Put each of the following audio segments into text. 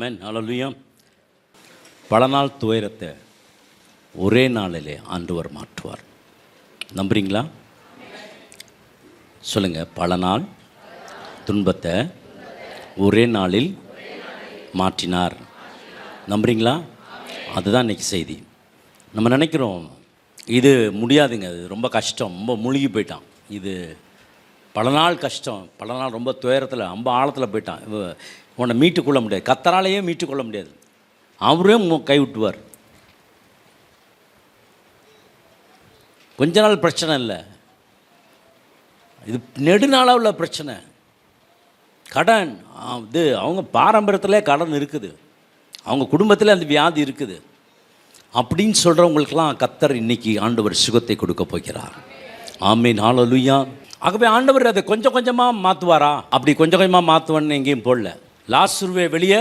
ஆமென், ஹல்லேலூயா. பல நாள் துயரத்தை ஒரே நாளிலே ஆண்டவர் மாற்றுவார். நம்புறீங்களா? சொல்லுங்கள். பல நாள் துன்பத்தை ஒரே நாளில் மாற்றினார். நம்புறீங்களா? அதுதான் இன்றைக்கி செய்தி. நம்ம நினைக்கிறோம் இது முடியாதுங்க, இது ரொம்ப கஷ்டம், ரொம்ப மூழ்கி போயிட்டான், இது பல நாள் கஷ்டம், பல நாள் ரொம்ப துயரத்தில் ரொம்ப ஆழத்தில் போயிட்டான், உன்னை மீட்டுக்கொள்ள முடியாது, கர்த்தராலேயே மீட்டுக்கொள்ள முடியாது, அவரே கைவிட்டுவார். கொஞ்ச நாள் பிரச்சனை இல்லை, இது நெடுநாளாக பிரச்சனை. கடன், இது அவங்க பாரம்பரியத்திலே கடன் இருக்குது, அவங்க குடும்பத்தில் அந்த வியாதி இருக்குது அப்படின்னு சொல்கிறவங்களுக்கெல்லாம் கர்த்தர் இன்னைக்கு ஆண்டவர் சுகத்தை கொடுக்க போகிறார். ஆமென், ஹல்லேலூயா. ஆகவே ஆண்டவர் அதை கொஞ்சம் கொஞ்சமாக மாற்றுவாரா? அப்படி கொஞ்சம் கொஞ்சமாக மாற்றுவான்னு எங்கேயும் போடல. லாசருவை வெளியே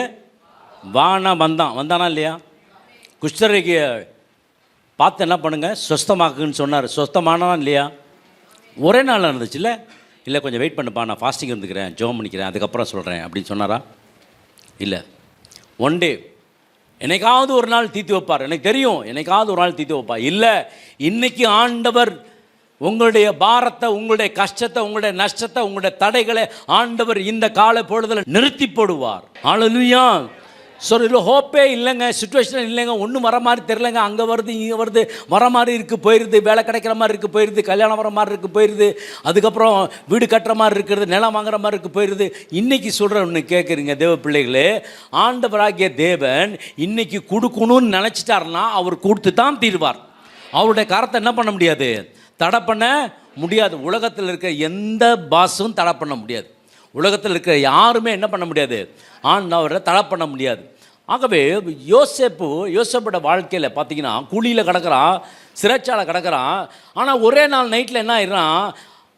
வானா வந்தானா இல்லையா? குஷ்டரோகியை பார்த்து என்ன பண்ணுங்க, சொஸ்தமாக்குன்னு சொன்னார். சொஸ்தமானா இல்லையா? ஒரே நாள் நடந்துச்சு இல்லை? இல்லை கொஞ்சம் வெயிட் பண்ணுப்பா, நான் ஃபாஸ்டிங் இருந்துக்கிறேன், ஜோம் பண்ணிக்கிறேன், அதுக்கப்புறம் சொல்கிறேன் அப்படின்னு சொன்னாரா? இல்லை. ஒன் டே, என்னைக்காவது ஒரு நாள் தீர்த்து வைப்பார், எனக்கு தெரியும், என்னைக்காவது ஒரு நாள் தீர்த்து வைப்பார். இல்லை, இன்னைக்கு ஆண்டவர் உங்களுடைய பாரத்தை, உங்களுடைய கஷ்டத்தை, உங்களுடைய நஷ்டத்தை, உங்களுடைய தடைகளை ஆண்டவர் இந்த கால பொழுதில் நிறுத்தி போடுவார். ஹல்லேலூயா. இல்லை ஹோப்பே இல்லைங்க, சுச்சுவேஷன் இல்லைங்க, ஒன்றும் வர மாதிரி தெரிலங்க, அங்கே வருது இங்கே வருது, வர மாதிரி இருக்குது போயிடுது, வேலை கிடைக்கிற மாதிரி இருக்குது போயிடுது, கல்யாணம் வர மாதிரி இருக்குது போயிடுது, அதுக்கப்புறம் வீடு கட்டுற மாதிரி இருக்கிறது, நிலம் வாங்குற மாதிரி இருக்குது போயிடுது. இன்றைக்கி சொல்கிற ஒன்று கேட்குறீங்க தேவ பிள்ளைகளே, ஆண்டவராகிய தேவன் இன்னைக்கு கொடுக்கணும்னு நினச்சிட்டாருன்னா அவர் கொடுத்து தான் தீர்வார். அவருடைய கரத்தை என்ன பண்ண முடியாது, தடை பண்ண முடியாது. உலகத்தில் இருக்க எந்த பாஸும் தடை பண்ண முடியாது. உலகத்தில் இருக்கிற யாருமே என்ன பண்ண முடியாது, ஆண்டவரை தடை பண்ண முடியாது. ஆகவே யோசேப்போட வாழ்க்கையில் பார்த்தீங்கன்னா கூலியில் கிடக்கிறான், சிறைச்சாலை கிடக்கிறான். ஆனால் ஒரே நாள் நைட்டில் என்ன ஆயிடுறான்,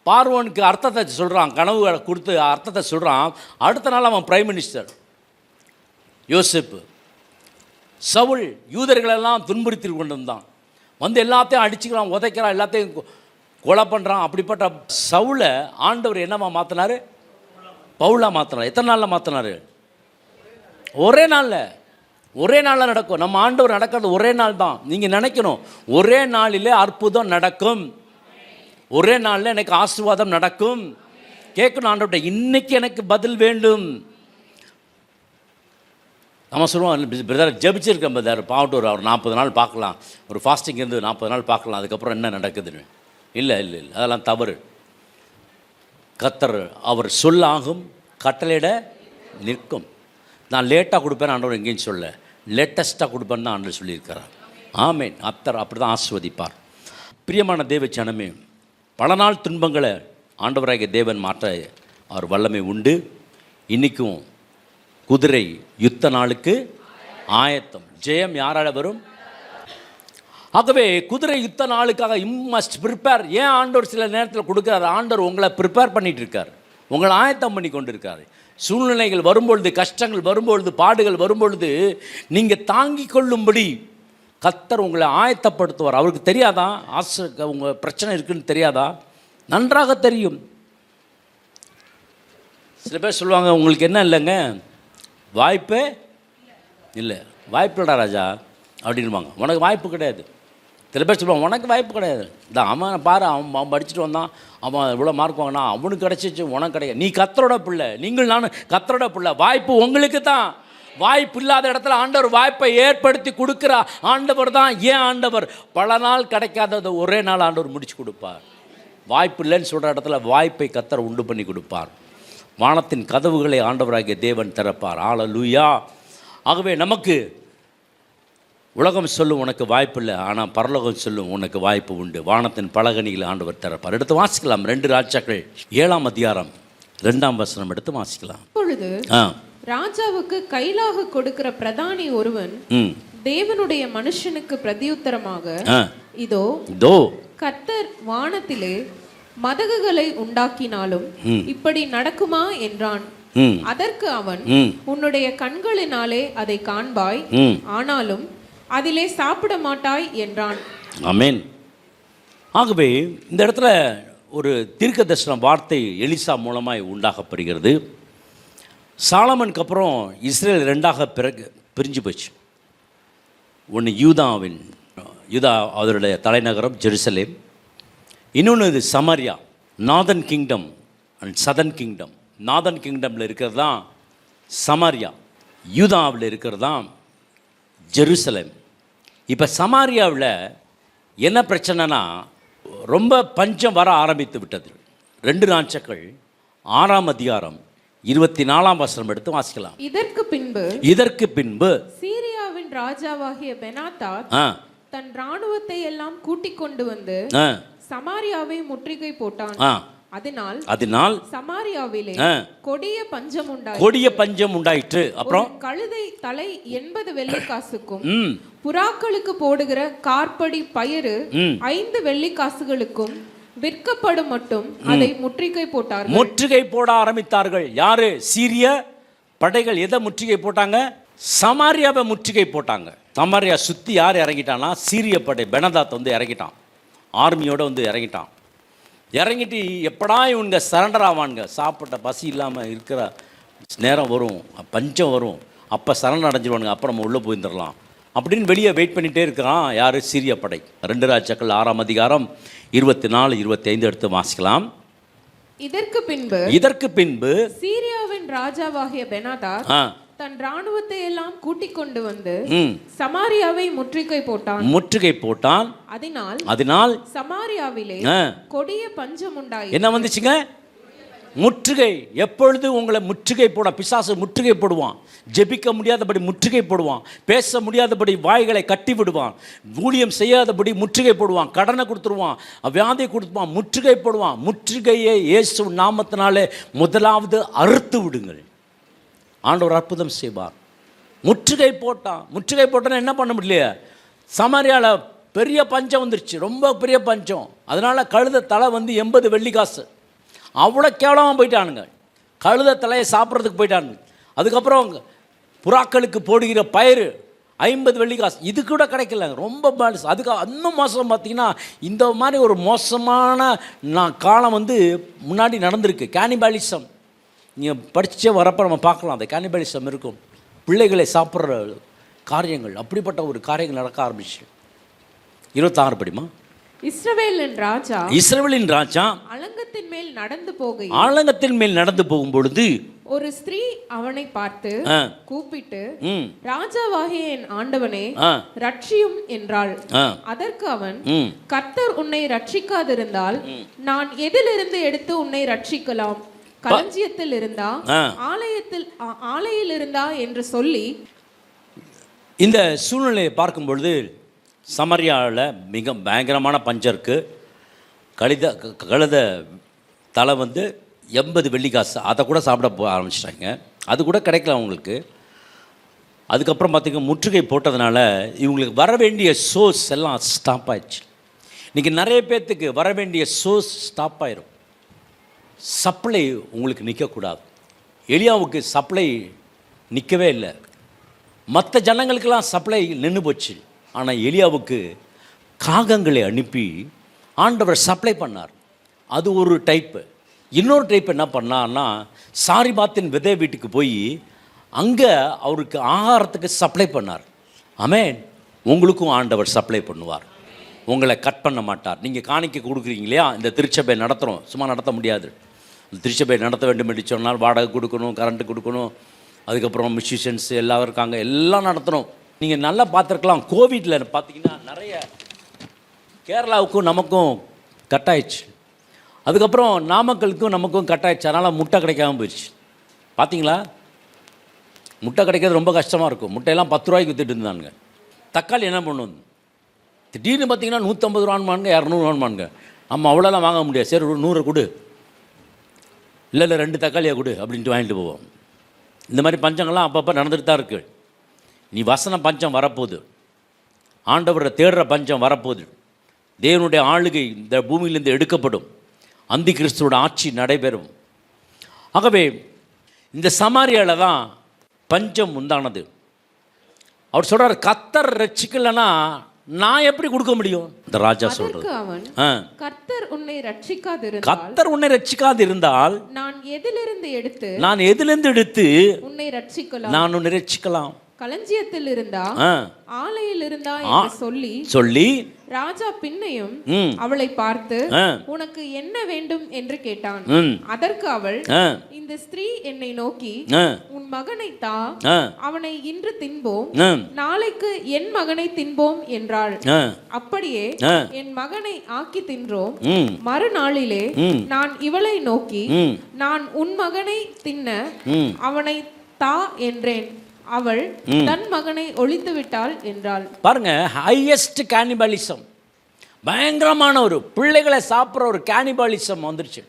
பார்வோனுக்கு அர்த்தத்தை சொல்கிறான், கனவு கொடுத்து அர்த்தத்தை சொல்கிறான். அடுத்த நாள் அவன் பிரைம் மினிஸ்டர். யோசேப்பு சவுல் யூதர்களெல்லாம் துன்புறுத்தி கொண்டு வந்தான், வந்து எல்லாத்தையும் அடிச்சுக்கிறான், உதைக்கிறான், எல்லாத்தையும் கொலை பண்ணுறான். அப்படிப்பட்ட சவுலை ஆண்டவர் என்னவா மாற்றினார், பவுலாக மாற்றினார். எத்தனை நாளில் மாற்றினார்? ஒரே நாளில் நடக்கும். நம்ம ஆண்டவர் நடக்கிறது ஒரே நாள் தான். நீங்கள் நினைக்கணும், ஒரே நாளிலே அற்புதம் நடக்கும், ஒரே நாளில் எனக்கு ஆசீர்வாதம் நடக்கும். கேட்கணும், ஆண்டவர்கிட்ட இன்னைக்கு எனக்கு பதில் வேண்டும். நம்ம சொல்லுவோம், பிரதர் ஜெபிச்சிருக்கேன் பிரதர், பாவட்டு ஒரு 40 நாள் பார்க்கலாம், ஒரு ஃபாஸ்டிங் இருந்து 40 நாள் பார்க்கலாம், அதுக்கப்புறம் என்ன நடக்குதுன்னு. இல்லை, அதெல்லாம் தவறு. கர்த்தர் அவர் சொல்லாகும், கட்டளையிட நிற்கும். நான் லேட்டாக கொடுப்பேன் ஆண்டவர் எங்கேயும் சொல்ல, லேட்டஸ்ட்டாக கொடுப்பேன்னு தான் ஆண்டவர் சொல்லியிருக்கிறார். ஆமென். கர்த்தர் அப்படி தான் ஆசீர்வதிப்பார். பிரியமான தேவ ஜனமே, பல நாள் துன்பங்களை ஆண்டவராகிய தேவன் மாற்ற அவர் வல்லமை உண்டு. இன்றைக்கும் குதிரை யுத்த நாளுக்கு ஆயத்தம். ஜெயம் யாரால வரும்? ஆகவே குதிரை யுத்த நாளுக்காக மஸ்ட் ப்ரிப்பேர். ஏன் ஆண்டவர் சில நேரத்தில் கொடுக்குறாரு? ஆண்டவர் உங்களை ப்ரிப்பேர் பண்ணிகிட்டு இருக்கார், உங்களை ஆயத்தம் பண்ணி கொண்டு இருக்கார். சூழ்நிலைகள் வரும்பொழுது, கஷ்டங்கள் வரும்பொழுது, பாடுகள் வரும்பொழுது நீங்கள் தாங்கிக் கொள்ளும்படி கர்த்தர் உங்களை ஆயத்தப்படுத்துவார். அவருக்கு தெரியாதா உங்கள் பிரச்சனை இருக்குன்னு தெரியாதா? நன்றாக தெரியும். சில பேர் சொல்லுவாங்க, உங்களுக்கு என்ன இல்லைங்க, வாய்ப்பே இல்லை. வாய்ப்பு இல்லடா ராஜா அப்படின்வாங்க. உனக்கு வாய்ப்பு கிடையாது. சில பேர் சொல்லுவாங்க, உனக்கு வாய்ப்பு கிடையாது. இந்த அவன் பாரு, அவன் படிச்சுட்டு வந்தான், அவன் இவ்வளோ மார்க் வாங்கினா, அவனுக்கு கிடச்சிச்சு, உனக்கு கிடையாது. நீ கர்த்தரோட பிள்ளை, நீங்கள் நானும் கர்த்தரோட பிள்ளை. வாய்ப்பு உங்களுக்கு தான். வாய்ப்பு இல்லாத இடத்துல ஆண்டவர் வாய்ப்பை ஏற்படுத்தி கொடுக்குற ஆண்டவர் தான். ஏன் ஆண்டவர் பல நாள் கிடைக்காதது ஒரே நாள் ஆண்டவர் முடிச்சு கொடுப்பார். வாய்ப்பு இல்லைன்னு சொல்கிற இடத்துல வாய்ப்பை கர்த்தர் உண்டு பண்ணி கொடுப்பார். வானத்தின் கதவுகளை ஆண்டவராகிய தேவன் திறப்பார். ஹல்லேலூயா. ஆகவே நமக்கு உலகம் சொல்லும் உனக்கு வாய்ப்பு இல்லை, ஆனால் பரலோகம் சொல்லும் உனக்கு வாய்ப்பு உண்டு. வானத்தின் பலகணியில் ஆண்டவர் திறப்பார். எடுத்து வாசிக்கலாம். 2 ராஜாக்கள் 7ஆம் அதிகாரம் 2ஆம் வசனம் எடுத்து வாசிக்கலாம். இப்பொழுது ராஜாவுக்கு கைலாக கொடுக்கிற பிரதானி ஒருவன் தேவனுடைய மனுஷனுக்கு பிரதியுத்தரமாக, இதோ கர்த்தர் வானத்திலே மதகுகளை உண்டாக்கினாலும் இப்படி நடக்குமா என்றான். அதற்கு அவன், உன்னுடைய கண்களினாலே அதை காண்பாய், ஆனாலும் அதிலே சாப்பிட மாட்டாய் என்றான். ஆமென். ஆகவே இந்த இடத்துல ஒரு தீர்க்க தரிசன வார்த்தை எலிசா மூலமாய் உண்டாகப்படுகிறது. சாலமனுக்கு அப்புறம் இஸ்ரேல் ரெண்டாக பிரிஞ்சு போச்சு. ஒன்று யூதா அதனுடைய தலைநகரம் ஜெருசலேம், இன்னொன்று இது Samaria, northern kingdom and southern kingdom. Northern கிங்டமில் இருக்கிறது தான் சமாரியா, யூதாவில் இருக்கிறது தான் ஜெருசலேம். இப்போ சமாரியாவில் என்ன பிரச்சனைனா, ரொம்ப பஞ்சம் வர ஆரம்பித்து விட்டது. 2 ராஜாக்கள் 6ஆம் அதிகாரம் 24ஆம் வசனம் எடுத்து வாசிக்கலாம். இதற்கு பின்பு சீரியாவின் ராஜாவாகிய பெனாதாத் தன் ராணுவத்தை எல்லாம் கூட்டிக் கொண்டு வந்து சமாரியாவை முற்றுகை போட்டான். அதனால் சமாரியாவிலே கொடிய பஞ்சம் உண்டாயிற்று. அப்புறம் கழுதை தலை 80 வெள்ளிக்காசுக்கும் புறாக்களுக்கு போடுகிற கார்படி பயிறு 5 வெள்ளிக்காசுகளுக்கும் விற்கப்படும் மட்டும் அதை முற்றுகை போட ஆரம்பித்தார்கள். யாரு? சீரிய படைகள். எதை முற்றுகை போட்டாங்க? சமாரியாவை முற்றுகை போட்டாங்க. சமாரியா சுத்தி யார் இறங்கிட்டான்னா, சீரிய படை பெனதாத் வந்து இறங்கிட்டான், ஆர்மியோட வந்து இறங்கிட்டான். இறங்கிட்டு எப்படா இவங்க சரண்டர் ஆவானுங்க, சாப்பிட்ட பசி இல்லாமல் இருக்கிற நேரம் வரும், பஞ்சம் வரும், அப்போ சரண் அடைஞ்சிருவானுங்க, அப்புறம் நம்ம உள்ளே போயிருந்துடலாம் அப்படின்னு வெளியே வெயிட் பண்ணிகிட்டே இருக்கிறான். யார்? சீரிய படை. 2 ராஜாக்கள் 6ஆம் அதிகாரம் 24-25 எடுத்து வாசிக்கலாம். இதற்கு பின்பு சீரியாவின் ராஜாவாகிய பெனாதாத் தன் ராணுவத்தை எல்லாம் கூட்டிக் கொண்டு வந்து சமாரியாவை முற்றுகை போட்டான். அதனால் சமாரியாவிலே கொடிய பஞ்சம் உண்டாயிற்று. என்ன வந்துச்சுங்க? முற்றுகை. எப்பொழுது உங்களை முற்றுகை போட பிசாசு முற்றுகை போடுவான், ஜெபிக்க முடியாதபடி முற்றுகை போடுவான், பேச முடியாதபடி வாய்களை கட்டி விடுவான், ஊழியம் செய்யாதபடி முற்றுகை போடுவான், கடனை கொடுத்துருவான், வியாதியை கொடுத்துருவான், முற்றுகை போடுவான். முற்றுகையை இயேசு நாமத்தினாலே முதலாவது அறுத்து விடுங்கள். ஆண்டவர் அற்புதம் செய்வார். முற்றுகை போட்டான் என்ன பண்ண முடியல? சமாரியாவில் பெரிய பஞ்சம் வந்துருச்சு, ரொம்ப பெரிய பஞ்சம். அதனால் கழுத தலை வந்து 80 வெள்ளிக்காசு. அவ்வளோ கேவலமாக போயிட்டானுங்க. கழுத தலையை சாப்பிட்றதுக்கு போயிட்டானுங்க. அதுக்கப்புறம் புறாக்களுக்கு போடுகிற பயிர் 50 வெள்ளிக்காசு. இது கூட கிடைக்கல, ரொம்ப பேலன்ஸ். அதுக்கு இன்னும் மோசம் பார்த்தீங்கன்னா, இந்த மாதிரி ஒரு மோசமான காலம் வந்து முன்னாடி நடந்திருக்கு. கேனிபாலிசம் நீங்கள் படிச்சே வரப்போ நம்ம பார்க்கலாம், அந்த கேனிபாலிசம் இருக்கும். பிள்ளைகளை சாப்பிட்ற காரியங்கள், அப்படிப்பட்ட ஒரு காரியங்கள் நடக்க ஆரம்பிச்சு. 26 படிமா. இஸ்ரவேலின் ராஜா அலங்கத்தின் மேல் நடந்து போகும் பொழுது ஒரு ஸ்திரீ அவனை பார்த்து கூப்பிட்டு, ராஜாவாகிய என் ஆண்டவனே ரட்சியும் என்றாள். அதற்கு அவன், கர்த்தர் உன்னை ரட்சிக்காதிருந்தால் நான் எதிலிருந்து எடுத்து உன்னை ரட்சிக்கலாம்? களஞ்சியத்தில் இருந்தா, ஆலயத்தில் இருந்தா என்று சொல்லி. இந்த சூழ்நிலையை பார்க்கும் பொழுது சமரியாவில் மிக பயங்கரமான பஞ்சம் இருக்குது. கழுத தலை வந்து 80 வெள்ளிக்காசு, அதை கூட சாப்பிட ஆரம்பிச்சிட்டாங்க. அது கூட கிடைக்கல அவங்களுக்கு. அதுக்கப்புறம் பார்த்திங்கன்னா முற்றுகை போட்டதுனால இவங்களுக்கு வர வேண்டிய சோர்ஸ் எல்லாம் ஸ்டாப் ஆயிடுச்சு. இன்றைக்கி நிறைய பேர்த்துக்கு வர வேண்டிய சோர்ஸ் ஸ்டாப் ஆயிரும். சப்ளை உங்களுக்கு நிற்கக்கூடாது. எலியாவுக்கு சப்ளை நிற்கவே இல்லை. மற்ற ஜனங்களுக்கெல்லாம் சப்ளை நின்று போச்சு. ஆனால் எலியாவுக்கு காகங்களை அனுப்பி ஆண்டவர் சப்ளை பண்ணார். அது ஒரு டைப்பு. இன்னொரு டைப் என்ன பண்ணான்னா, சாரிபாத்தின் விதை வீட்டுக்கு போய் அங்கே அவருக்கு ஆகாரத்துக்கு சப்ளை பண்ணார். ஆமென். உங்களுக்கும் ஆண்டவர் சப்ளை பண்ணுவார், உங்களை கட் பண்ண மாட்டார். நீங்கள் காணிக்கை கொடுக்குறீங்க இல்லையா? இந்த திருச்சபை நடத்துகிறோம், சும்மா நடத்த முடியாது. திருச்சபை நடத்த வேண்டும் என்று சொன்னால் வாடகை கொடுக்கணும், கரண்ட்டு கொடுக்கணும், அதுக்கப்புறம் மியூசிஷியன்ஸ் எல்லாம் இருக்காங்க, எல்லாம் நடத்தணும். நீங்கள் நல்லா பார்த்துருக்கலாம், கோவிட்டில் பார்த்தீங்கன்னா நிறைய கேரளாவுக்கும் நமக்கும் கட் ஆயிடுச்சு. அதுக்கப்புறம் நாமக்கலுக்கும் நமக்கும் கட் ஆயிடுச்சு. அதனால் முட்டை கிடைக்காம போயிடுச்சு. பார்த்தீங்களா? முட்டை கிடைக்கிறது ரொம்ப கஷ்டமாக இருக்கும். முட்டையெல்லாம் 10 ரூபாய்க்கு விற்றுட்டு இருந்தானுங்க. தக்காளி என்ன பண்ணுவோம், திடீர்னு பார்த்தீங்கன்னா 150 ரூபான்மானுங்க, 200 ரூபான்மானுங்க. நம்ம அவ்வளோலாம் வாங்க முடியாது. சரி 100 கொடு, இல்லை 2 தக்காளியை கொடு அப்படின்ட்டு வாங்கிட்டு போவோம். இந்த மாதிரி பஞ்சங்கள்லாம் அப்பப்போ நடந்துட்டு தான் இருக்குது. நீ வசன பஞ்சம் வரப்போகுது, ஆண்டவரை தேடுற பஞ்சம் வரப்போகுது. தேவனுடைய ஆளுகை இந்த பூமியிலேருந்து எடுக்கப்படும், அந்தி கிறிஸ்துவோட ஆட்சி நடைபெறும். ஆகவே இந்த சமாரியாவில் தான் பஞ்சம் உண்டானது. அவர் சொல்கிறார், கர்த்தர் ரட்சிக்கலைன்னா நான் எப்படி கொடுக்க முடியும்? இந்த ராஜா அதற்கு சொல்றது, அவன், கர்த்தர் உன்னை ரட்சிக்காதிருந்தால், கர்த்தர் உன்னை ரட்சிக்காது இருந்தால் நான் எதிலிருந்து எடுத்து உன்னை ரட்சிக்கலாம்? நான் உன்னை ரட்சிக்கலாம். களஞ்சியத்தில் இருந்தா, ஆலையில் இருந்தா என்று சொல்லி ராஜா பின்னையும் அவளை பார்த்து, உனக்கு என்ன வேண்டும் என்று கேட்டான். அதற்கு அவள், இந்த ஸ்திரீ என்னை நோக்கி, உன் மகனை தா, அவனை இன்று தின்போம், நாளைக்கு என் மகனை தின்போம் என்றாள். அப்படியே என் மகனை ஆக்கி தின்றோம். மறுநாளிலே நான் இவளை நோக்கி, நான் உன் மகனை தின்ன அவனை தா என்றேன். அவள் தன் மகனை ஒழித்து விட்டாள் என்றாள். பாருங்க, ஹையஸ்ட் கேனிபாலிசம், பயங்கரமான ஒரு பிள்ளைகளை சாப்பிட்ற ஒரு கேனிபாலிசம் வந்துருச்சு.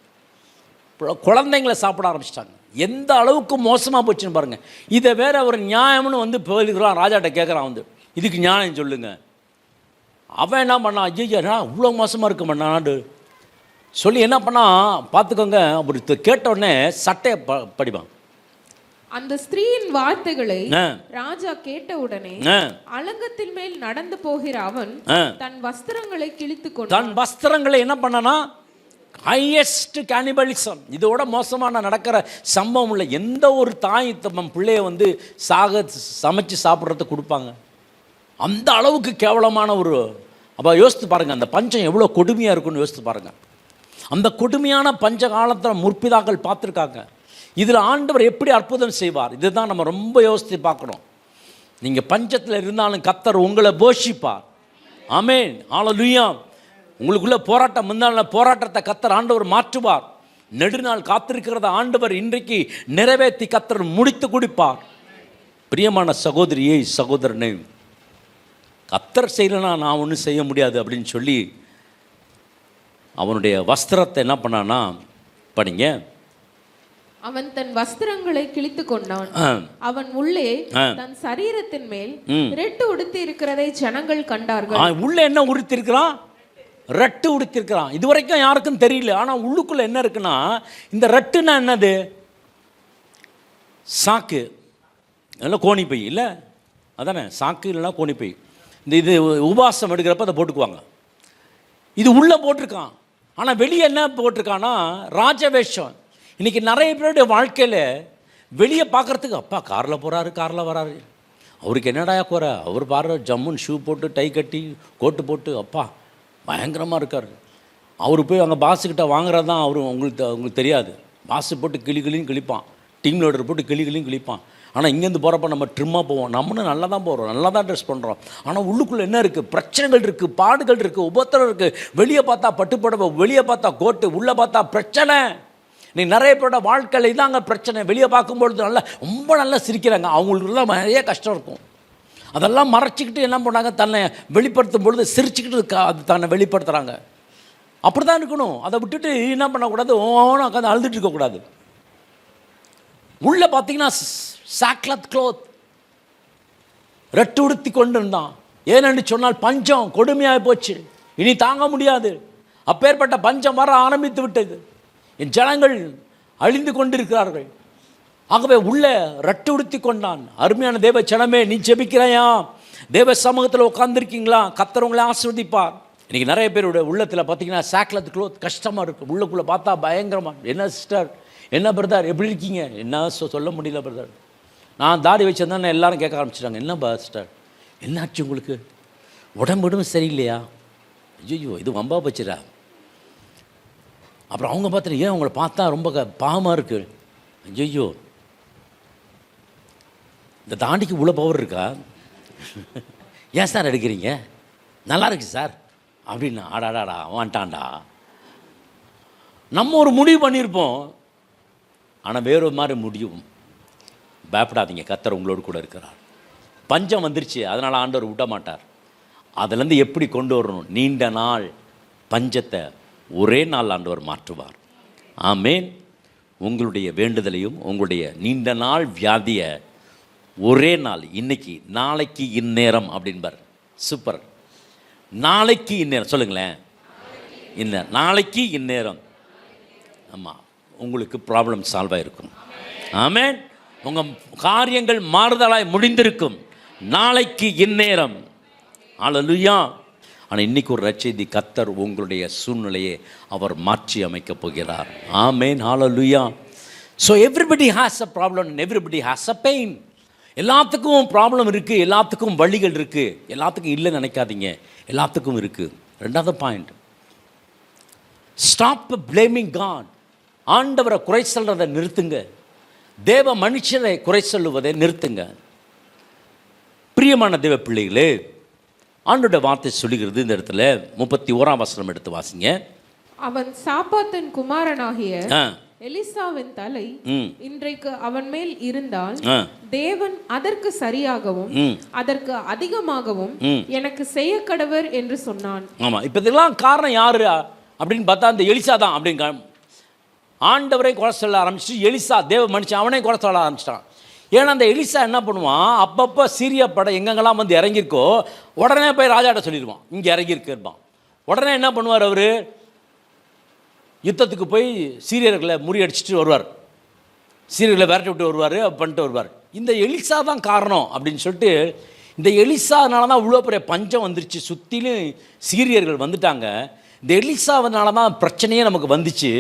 குழந்தைங்களை சாப்பிட ஆரம்பிச்சிட்டாங்க. எந்த அளவுக்கு மோசமாக போச்சுன்னு பாருங்க. இதை வேற ஒரு நியாயம்னு வந்து போயிருக்கிறான், ராஜாட்ட கேட்குறான் வந்து, இதுக்கு நியாயம் சொல்லுங்க. அவன் என்ன பண்ணான், ஐயா இவ்வளோ மோசமாக இருக்க மாட்டான் சொல்லி என்ன பண்ணா பார்த்துக்கோங்க. ஒரு கேட்ட உடனே சட்டையை படிப்பான். அந்த ஸ்திரீயின் வார்த்தைகளை ராஜா கேட்டவுடனே அலங்கத்தின் மேல் நடந்து போகிற அவன் தன் வஸ்திரங்களை கிழித்து கொண்டு, தன் வஸ்திரங்களை என்ன பண்ணனா, ஹையஸ்ட் கேனிபலிசம். இதோட மோசமான நடக்கிற சம்பவம் இல்லை. எந்த ஒரு தாய் தம் பிள்ளைய வந்து சமைச்சு சாப்பிட்றத கொடுப்பாங்க? அந்த அளவுக்கு கேவலமான ஒரு. அப்போ யோசித்து பாருங்க, அந்த பஞ்சம் எவ்வளோ கொடுமையாக இருக்குன்னு யோசித்து பாருங்க. அந்த கொடுமையான பஞ்ச காலத்தில் முற்பிதாக்கள் பார்த்துருக்காங்க. இதில் ஆண்டவர் எப்படி அற்புதம் செய்வார், இதுதான் நம்ம ரொம்ப யோசித்து பார்க்கணும். நீங்கள் பஞ்சத்தில் இருந்தாலும் கர்த்தர் உங்களை போஷிப்பார். ஆமென், ஹல்லேலூயா. உங்களுக்குள்ள போராட்டம் இருந்தாலும் போராட்டத்தை கர்த்தர் ஆண்டவர் மாற்றுவார். நெடுநாள் காத்திருக்கிறத ஆண்டவர் இன்றைக்கு நிறைவேற்றி கர்த்தர் முடித்து கொடுப்பார். பிரியமான சகோதரியை சகோதரனே, கர்த்தர் செய்யலைன்னா நான் ஒன்றும் செய்ய முடியாது அப்படின்னு சொல்லி அவனுடைய வஸ்திரத்தை என்ன பண்ணான்னா, படிங்க, அவன் தன் வஸ்திரங்களை கிழித்து கொண்டான். அவன் உள்ளே தன் சரீரத்தின் மேல் ரெட்டு உடுத்தி இருக்கிறதை ஜனங்கள் கண்டார்கள். உள்ள என்ன உடுத்தி இருக்கிறான்? ரெட்டு உடுத்தி இருக்கிறான். இதுவரைக்கும் யாருக்கும் தெரியல. ஆனா உள்ளுக்குள்ள என்ன இருக்குன்னா, இந்த ரெட்டுன்னா என்னது? சாக்கு இல்லை கோணிப்பை இல்லை, அதானே சாக்கு இல்லைன்னா கோணிப்பை. இது உபாசம் எடுக்கிறப்ப அதை போட்டுக்குவாங்க. இது உள்ள போட்டிருக்கான். ஆனா வெளியே என்ன போட்டிருக்கான்னா, ராஜவேஷம். இன்றைக்கி நிறைய பேருடைய வாழ்க்கையில் வெளியே பார்க்குறதுக்கு, அப்பா காரில் போகிறாரு, காரில் வராரு, அவருக்கு என்னடா குறை, அவர் பாரு ஜம்முன்னு ஷூ போட்டு டை கட்டி கோட்டு போட்டு அப்பா பயங்கரமாக இருக்கார். அவர் போய் அங்கே பாஸுக்கிட்ட வாங்குறது தான் உங்களுக்கு தெரியாது. பாஸு போட்டு கிளின்னு கிழிப்பான், டீம் லீடர் போட்டு கிளின்னு கிழிப்பான். ஆனால் இங்கேருந்து போகிறப்ப நம்ம ட்ரிம்மாக போவோம், நம்மளும் நல்லா தான் போகிறோம், நல்லா தான் ட்ரெஸ் பண்ணுறோம். ஆனால் உள்ளுக்குள்ளே என்ன இருக்குது? பிரச்சனைகள் இருக்குது, பாடுகள் இருக்குது, உபத்திரம் இருக்குது. வெளியே பார்த்தா பட்டுப்படவை, வெளியே பார்த்தா கோட்டு, உள்ளே பார்த்தா பிரச்சனை. நீ நிறைய பேரோட வாழ்க்கையில் இதாங்க பிரச்சனை. வெளியே பார்க்கும்பொழுது ரொம்ப நல்லா சிரிக்கிறாங்க, அவங்களுக்குலாம் நிறைய கஷ்டம் இருக்கும். அதெல்லாம் மறைச்சிக்கிட்டு என்ன பண்ணாங்க, தன்னை வெளிப்படுத்தும் பொழுது சிரிச்சுக்கிட்டு அது தன்னை வெளிப்படுத்துகிறாங்க. அப்படி தான் இருக்கணும். அதை விட்டுட்டு என்ன பண்ணக்கூடாது, ஓனா உட்காந்து அழுதுட்டு இருக்கக்கூடாது. உள்ளே பார்த்தீங்கன்னா சாக்லத் க்ளோத், ரெட்டு உடுத்தி கொண்டு இருந்தான். ஏனென்று சொன்னால் பஞ்சம் கொடுமையாக போச்சு, இனி தாங்க முடியாது. அப்பேற்பட்ட பஞ்சம் வர ஆரம்பித்து விட்டது. என் ஜனங்கள் அழிந்து கொண்டிருக்கிறார்கள். ஆகவே உள்ள ரெட்டு உடுத்தி கொண்டான். அருமையான தேவ ஜனமே, நீ ஜெபிக்கிறாயா? தேவ சமூகத்தில் உட்காந்துருக்கீங்களா? கர்த்தர் உங்களை ஆசீர்வதிப்பார். இன்றைக்கி நிறைய பேருடைய உள்ளத்தில் பார்த்தீங்கன்னா சாக்லத் க்ளோத் கஷ்டமாக இருக்குது. உள்ளுக்குள்ளே பார்த்தா பயங்கரமாக, என்ன சிஸ்டர், என்ன பிரதர், எப்படி இருக்கீங்க? என்ன சொல்ல முடியல பிரதர். நான் தாடி வச்சிருந்தேன், எல்லாரும் கேட்க ஆரம்பிச்சிட்டாங்க, என்ன சிஸ்டர் என்னாச்சு உங்களுக்கு, உடம்புடும் சரியில்லையா? ஐயோ இது வம்பா போச்சுரா. அப்புறம் அவங்க பார்த்துட்டு, ஏன் உங்களை பார்த்தா ரொம்ப பாவமாக இருக்குது. ஐயோ இந்த தாண்டிக்கு உள்ள பவர் இருக்கா? ஏன் சார் எடுக்கிறீங்க? நல்லா இருக்கு சார் அப்படின்னா, ஆடாடாடா வாண்டாண்டா. நம்ம ஒரு முடிவு பண்ணியிருப்போம், ஆனால் வேறு மாதிரி முடியும். பயப்படாதீங்க, கர்த்தர் உங்களோடு கூட இருக்கிறார். பஞ்சம் வந்துருச்சு, அதனால் ஆண்டவர் விட மாட்டார். அதுலேருந்து எப்படி கொண்டு வரணும்? நீண்ட நாள் பஞ்சத்தை ஒரே நாள் ஆண்டவர் மாற்றுவார். ஆமேன். உங்களுடைய வேண்டுதலையும் உங்களுடைய நீண்ட நாள் வியாதியை ஒரே நாள், இன்னைக்கு நாளைக்கு இந்நேரம் அப்படின்பார். சூப்பர். நாளைக்கு இந்நேரம் சொல்லுங்களேன், இந்த நாளைக்கு இந்நேரம். ஆமாம், உங்களுக்கு ப்ராப்ளம் சால்வ் ஆகிருக்கும். ஆமேன். உங்கள் காரியங்கள் மாறுதலாய் முடிந்திருக்கும். நாளைக்கு இந்நேரம் ஹல்லேலூயா. ஆனால் இன்றைக்கி ஒரு நற்செய்தி, கர்த்தர் உங்களுடைய சூழ்நிலையை அவர் மாற்றி அமைக்கப் போகிறார். Amen, hallelujah. So everybody has a problem and everybody has a pain. எல்லாத்துக்கும் ப்ராப்ளம் இருக்குது, எல்லாத்துக்கும் வழிகள் இருக்குது, எல்லாத்துக்கும் இல்லைன்னு நினைக்காதீங்க, எல்லாத்துக்கும் இருக்குது. ரெண்டாவது பாயிண்ட், ஸ்டாப் பிளேமிங் காட். ஆண்டவரை குறை சொல்றதை நிறுத்துங்க, தேவ மனுஷரை குறை சொல்லுவதை நிறுத்துங்க. பிரியமான தேவ பிள்ளைகளே, ஆண்டோட வார்த்தை சொல்லுகிறது இந்த இடத்துல 31ஆம் வசனம் எடுத்து வாசிங்க. அவன் சாப்பாத்தின் குமாரனாகிய எலிசாவின் தலை இன்றைக்கு அவன் மேல் இருந்தால் தேவன் அதற்கு சரியாகவும் அதற்கு அதிகமாகவும் எனக்கு செய்ய கடவர் என்று சொன்னான். ஆமா, இப்ப இதெல்லாம் காரணம் யாரு அப்படின்னு பார்த்தா அந்த எலிசா தான். அப்படின்னு ஆண்டவரை குறை சொல்ல ஆரம்பிச்சு எலிசா தேவ மனுஷன் அவனே குறை சொல்ல ஆரம்பிச்சிட்டான். ஏன்னா அந்த எலிசா என்ன பண்ணுவான், அப்பப்போ சீரிய படம் எங்கெங்கெல்லாம் வந்து இறங்கியிருக்கோ உடனே போய் ராஜாட்ட சொல்லிடுவான் இங்கே இறங்கியிருப்பான். உடனே என்ன பண்ணுவார், அவர் யுத்தத்துக்கு போய் சீரியர்களை முறியடிச்சிட்டு வருவார், சீரியர்களை விரட்டி விட்டு வருவார், பண்ணிட்டு வருவார். இந்த எலிசா தான் காரணம் அப்படின்னு சொல்லிட்டு, இந்த எலிசானால தான் இவ்வளோ பெரிய பஞ்சம் வந்துருச்சு, சுற்றிலும் சீரியர்கள் வந்துட்டாங்க, இந்த எலிசாவனால தான் பிரச்சனையே நமக்கு வந்துச்சு,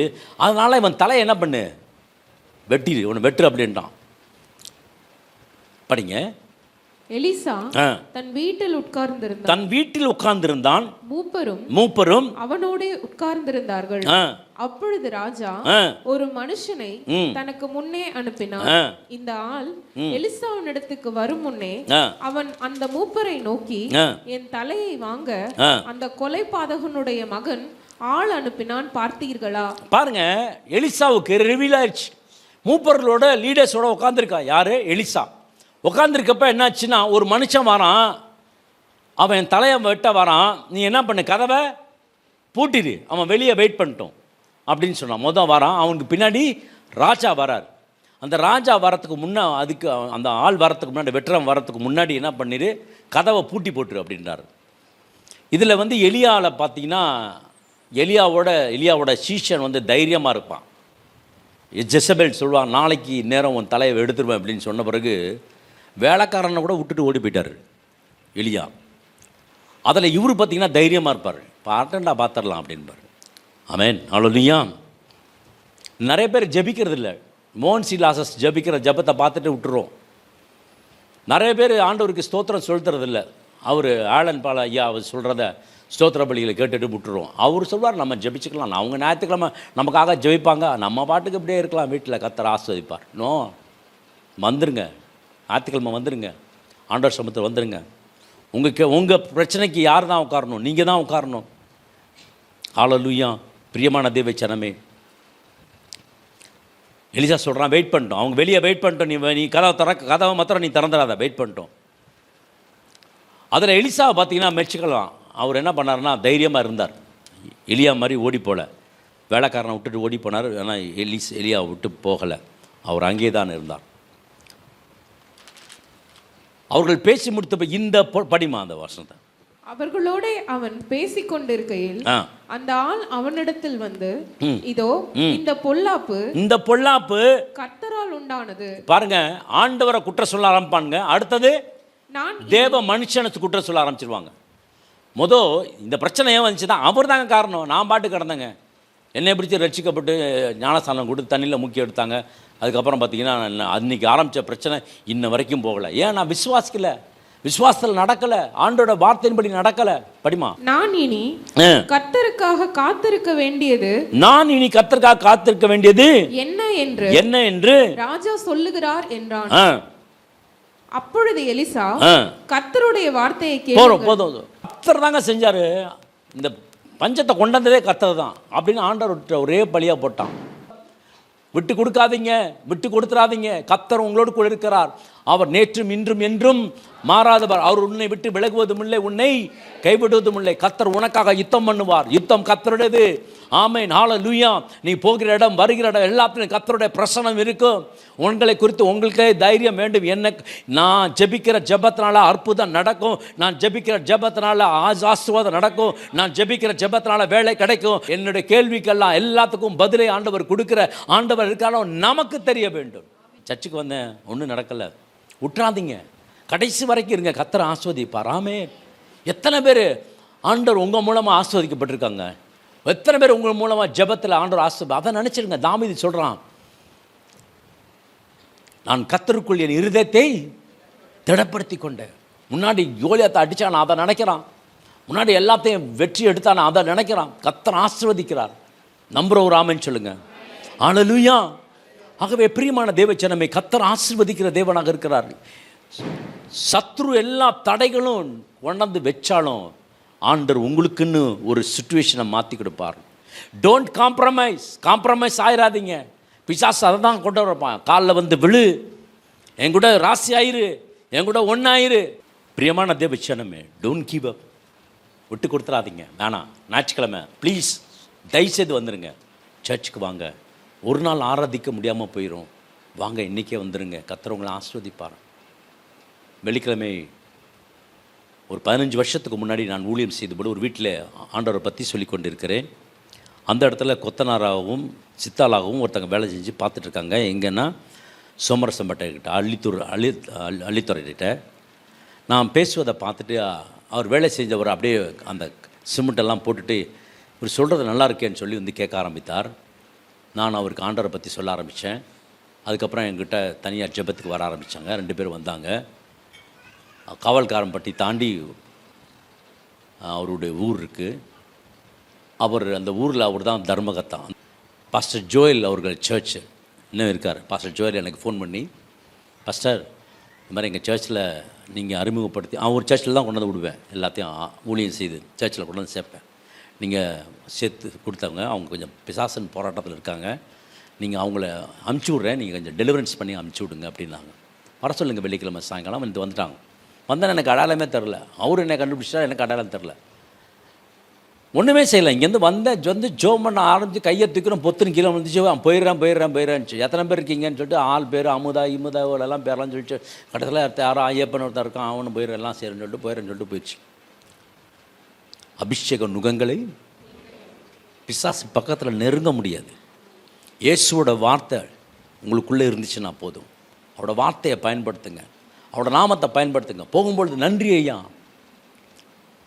அதனால் இவன் தலையை என்ன பண்ணு, வெட்டிடு, இவனை வெட்டு அப்படின்ட்டான். படிங்க. எலிசா தன் வீட்டில் உட்கார்ந்திருந்தான், மூப்பரும் அவனோடே உட்கார்ந்திருந்தார்கள். அப்பொழுது ராஜா ஒரு மனுஷனை தனக்கு முன்னே அனுப்பினான். இந்த ஆள் எலிசாவின் இடத்துக்கு வரும் முன்னே அவன் அந்த மூப்பரை நோக்கி, என் தலையை வாங்க அந்த கொலைபாதகனுடைய மகன் ஆள் அனுப்பினான், பார்த்தீர்களா? பாருங்க, எலிசாவுக்கு ரிவீல் ஆயிடுச்சு. மூப்பர்களோட லீடர்ஸோட உட்கார்ந்துருக்கா யாரு, எலிசா. உட்காந்துருக்கப்ப என்னாச்சுன்னா, ஒரு மனுஷன் வரான், அவன் தலையை வெட்ட வரான், நீ என்ன பண்ணு, கதவை பூட்டிடு, அவன் வெளியே வெயிட் பண்ணிட்டோம் அப்படின்னு சொன்னான். மொதல் வரான், அவனுக்கு பின்னாடி ராஜா வரார். அந்த ராஜா வரத்துக்கு அதுக்கு அந்த ஆள் வரத்துக்கு முன்னாடி, வெட்டுறவன் வரத்துக்கு முன்னாடி என்ன பண்ணிடு, கதவை பூட்டி போட்டுரு அப்படின்றார். இதில் வந்து எலியாவில் பார்த்தீங்கன்னா, எலியாவோட சீஷன் வந்து தைரியமாக இருப்பான். ஜெசபேல் சொல்லுவான், நாளைக்கு நேரம் உன் தலையை எடுத்துருவேன் அப்படின்னு சொன்ன பிறகு வேலைக்காரனை கூட விட்டுட்டு ஓடி போயிட்டார் எலியா. அதில் இவர் பார்த்தீங்கன்னா தைரியமாக இருப்பார், பார்த்துடலாம் அப்படின்பார். ஆமென், ஹல்லேலூயா. நிறைய பேர் ஜெபிக்கிறது இல்லை, மோகன் சி லாசஸ் ஜெபிக்கிற ஜெபத்தை பார்த்துட்டு விட்டுறோம். நிறைய பேர் ஆண்டவருக்கு ஸ்தோத்திரம் சொல்லுறதில்ல, அவர் ஆலன் பால ஐயா அவர் சொல்கிறத ஸ்தோத்திர பலிகளை கேட்டுட்டு விட்டுருவோம். அவர் சொல்வார் நம்ம ஜெபிச்சுக்கலாம், அவங்க ஞாயிற்றுக்கிழமை நமக்காக ஜெபிப்பாங்க, நம்ம பாட்டுக்கு இப்படியே இருக்கலாம், வீட்டில் கர்த்தர் ஆசீர்வதிப்பார். நோ, வந்துருங்க, ஞாயிற்றுக்கிழமை வந்துருங்க, ஆண்டவர் சமூகத்தில் வந்துருங்க. உங்கள் பிரச்சனைக்கு யார் தான் உட்காரணும், நீங்கள் தான் உட்காரணும். ஹல்லேலூயா. பிரியமான தேவ ஜனமே, எலிசா சொல்கிறான், வெயிட் பண்ணிட்டோம், அவங்க வெளியே வெயிட் பண்ணிட்டோம், நீ கதவை மாத்திரம் நீ திறந்துடாத, வெயிட் பண்ணிட்டோம். அதில் எலிசாவை பார்த்தீங்கன்னா மெச்சுக்கலாம். அவர் என்ன பண்ணார்னா, தைரியமாக இருந்தார், எலியா மாதிரி ஓடி போகல, வேலைக்காரனை விட்டுட்டு ஓடி போனார். ஆனால் எலியாவை விட்டு போகலை, அவர் அங்கே தான் இருந்தார். அவர்கள் பேசி முடித்த இந்த படிமா அந்த வசனத்தை, அவர்களோட அவன் பேசிக்கொண்டிருக்கையில் அந்த ஆள் அவனிடத்தில் வந்து, இதோ இந்த பொல்லாப்பு கர்த்தரால் உண்டானது. பாருங்க, ஆண்டவரை குற்றம் சொல்ல ஆரம்பிப்பாங்க, அடுத்தது தேவ மனுஷனுக்கு குற்றம் சொல்ல ஆரம்பிச்சிருவாங்க. இந்த பிரச்சனை ஏன் வந்துச்சு தான், அவர் தாங்க காரணம், நான் பாட்டு கிடந்தேங்க, என்னை பிடிச்சி ரட்சிக்கப்பட்டு ஞானஸ்தானம் கொடுத்து தண்ணியில் முக்கி எடுத்தாங்க. அதுக்கப்புறம் பார்த்தீங்கன்னா அன்றைக்கி ஆரம்பித்த பிரச்சனை இன்ன வரைக்கும் போகலை. ஏன், நான் விசுவாசத்தில் நடக்கலை, ஆண்டோட வார்த்தையின்படி நடக்கலை. படிமா, நான் இனி கர்த்தருக்காக காத்திருக்க வேண்டியது என்ன என்று ராஜா சொல்லுகிறார் என்றான். அப்பொழுது எலிசா, கர்த்தருடைய வார்த்தையை கேளுங்கள். போதும், கர்த்தர் தாங்க செஞ்சாரு, இந்த பஞ்சத்தை கொண்டதே கர்த்தர் தான் அப்படின்னு ஆண்டவர் ஒரே பலியாக போட்டான். விட்டு கொடுத்துறாதீங்க, கர்த்தர் உங்களோடு கூட இருக்கிறார், அவர் நேற்றும் இன்றும் என்றும் மாறாதவர், அவர் உன்னை விட்டு விலகுவதும் இல்லை, உன்னை கைவிடுவதும் இல்லை, கர்த்தர் உனக்காக யுத்தம் பண்ணுவார், யுத்தம் கர்த்தருடையது. ஆமென், ஹல்லேலூயா. நீ போகிற இடம் வருகிற இடம் எல்லாத்துலையும் கர்த்தருடைய பிரசன்னம் இருக்கும். உங்களை குறித்து உங்களுக்கே தைரியம் வேண்டும். நான் ஜெபிக்கிற ஜெபத்தினால அற்புதம் நடக்கும், நான் ஜெபிக்கிற ஜெபத்தினால ஆசீர்வாதம் நடக்கும், நான் ஜெபிக்கிற ஜெபத்தினால வேலை கிடைக்கும். என்னுடைய கேள்விக்கெல்லாம் எல்லாத்துக்கும் பதிலை ஆண்டவர் கொடுக்கிற ஆண்டவர் இருக்காலும் நமக்கு தெரிய வேண்டும். சர்ச்சுக்கு வந்தேன், ஒன்றும் நடக்கலை, விட்டுறாதீங்க, கடைசி வரைக்கும் இருங்க, கர்த்தர் ஆசீர்வதிப்பார். ஆமென். எத்தனை பேர் ஆண்டவர் உங்கள் மூலமாக ஆஸ்வதிக்கப்பட்டிருக்காங்க? எத்தனை பேர் உங்கள் மூலமாக ஜெபத்தில் ஆண்டவர் அதை நினச்சிருங்க. தாவீது சொல்கிறான், நான் கர்த்தருக்குள் என் இருதயத்தை திடப்படுத்தி கொண்டேன். முன்னாடி கோலியாத்தை அடித்தான், நான் அதை நினைக்கிறான். முன்னாடி எல்லாத்தையும் வெற்றி எடுத்தான், அதை நினைக்கிறான். கர்த்தர் ஆசீர்வதிக்கிறார். நம்புற ஒரு ஆமென் சொல்லுங்க. ஹல்லேலூயா. ஆகவே பிரியமான தேவஜனமே, கர்த்தர் ஆசீர்வதிக்கிற தேவனாக இருக்கிறார். சத்ரு எல்லா தடைகளும் கொண்டாந்து வச்சாலும் ஆண்டவர் உங்களுக்குன்னு ஒரு சிச்சுவேஷனை மாற்றி கொடுப்பார். டோன்ட் காம்ப்ரமைஸ் ஆயிடாதீங்க. பிசாசு அதை தான் கொண்டு வரப்பான். காலில் வந்து விழு, என் கூட ராசி ஆயிரு, என் கூட ஒன்றாயிரு. பிரியமான தேவஜனமே, டோன்ட் கிவ் அப். விட்டு கொடுத்துடாதீங்க. வேணாம், ஞாயிற்றுக்கிழமை ப்ளீஸ் தயவுசெய்து வந்துடுங்க. சர்ச்சுக்கு வாங்க. ஒரு நாள் ஆராதிக்க முடியாமல் போயிடும். வாங்க, இன்றைக்கே வந்துடுங்க. கர்த்தர் உங்களை ஆசீர்வதிப்பார். வெள்ளிக்கிழமை ஒரு 15 வருஷத்துக்கு முன்னாடி நான் ஊழியம் செய்தபோது ஒரு வீட்டில் ஆண்டவரை பற்றி சொல்லி கொண்டிருக்கிறேன். அந்த இடத்துல கொத்தனாராகவும் சித்தாளாகவும் ஒருத்தங்க வேலை செஞ்சு பார்த்துட்ருக்காங்க. எங்கன்னா சோமரசம்பட்டைக்கிட்ட அள்ளித்துறைக்கிட்ட. நான் பேசுவதை பார்த்துட்டு அவர் வேலை செஞ்சவர் அப்படியே அந்த சிமெண்ட்டெல்லாம் போட்டுட்டு இவர் சொல்கிறது நல்லா இருக்கேன்னு சொல்லி வந்து கேட்க ஆரம்பித்தார். நான் அவருக்கு ஆண்டவரை பற்றி சொல்ல ஆரம்பித்தேன். அதுக்கப்புறம் என்கிட்ட தனியார் ஜெபத்துக்கு வர ஆரம்பித்தாங்க. 2 பேர் வந்தாங்க. காவல்காரம்பட்டி தாண்டி அவருடைய ஊர் இருக்குது. அவர் அந்த ஊரில் அவர் தான் தர்மகர்த்தா. பாஸ்டர் ஜோயல் அவர்கள் சர்ச் இன்னும் இருக்கார். பாஸ்டர் ஜோயல் எனக்கு ஃபோன் பண்ணி, பாஸ்டர் இந்த மாதிரி எங்கள் சர்ச்சில் நீங்கள் அறிமுகப்படுத்தி, ஒரு சர்ச்சில் தான் கொண்டு வந்து விடுவேன், எல்லாத்தையும் ஊழியம் செய்து சர்ச்சில் கொண்டு வந்து சேர்ப்பேன். நீங்கள் சேர்த்து கொடுத்தவங்க அவங்க கொஞ்சம் பிசாசன் போராட்டத்தில் இருக்காங்க, நீங்கள் அவங்கள அமுச்சு விட்றேன், நீங்கள் கொஞ்சம் டெலிவரன்ஸ் பண்ணி அமுச்சு விடுங்க அப்படின்னாங்க. வர சொல்லுங்கள் வெள்ளிக்கிழமை சாயங்காலம் வந்து வந்துட்டாங்க. வந்தால் எனக்கு அடையாளமே தெரில. அவர் என்னை கண்டுபிடிச்சா எனக்கு அடையாளம் தெரில. ஒன்றுமே செய்யலை. இங்கேருந்து வந்து ஜோம் பண்ண ஆரம்பித்து கையை தூக்கிறோம், பொத்துன்னு கீழே வந்துச்சு. போயிடுறேன்னு எத்தனை பேர் இருக்கீங்கன்னு சொல்லிட்டு ஆள் பேர் அமுதா எல்லாம் பேரெல்லாம் சொல்லிட்டு கடைசியில் யாரோ ஐயப்பன் ஒருத்தர் இருக்கான், அவனு போயிடுறேன் எல்லாம் செய்கிறேன்னு சொல்லிட்டு போயிடுச்சு. அபிஷேக நுகங்களை பிசாசு பக்கத்தில் நெருங்க முடியாது. இயேசுவோட வார்த்தை உங்களுக்குள்ளே இருந்துச்சுன்னா போதும். அவரோட வார்த்தையை பயன்படுத்துங்க, அவரோட நாமத்தை பயன்படுத்துங்க. போகும்பொழுது நன்றி ஐயா.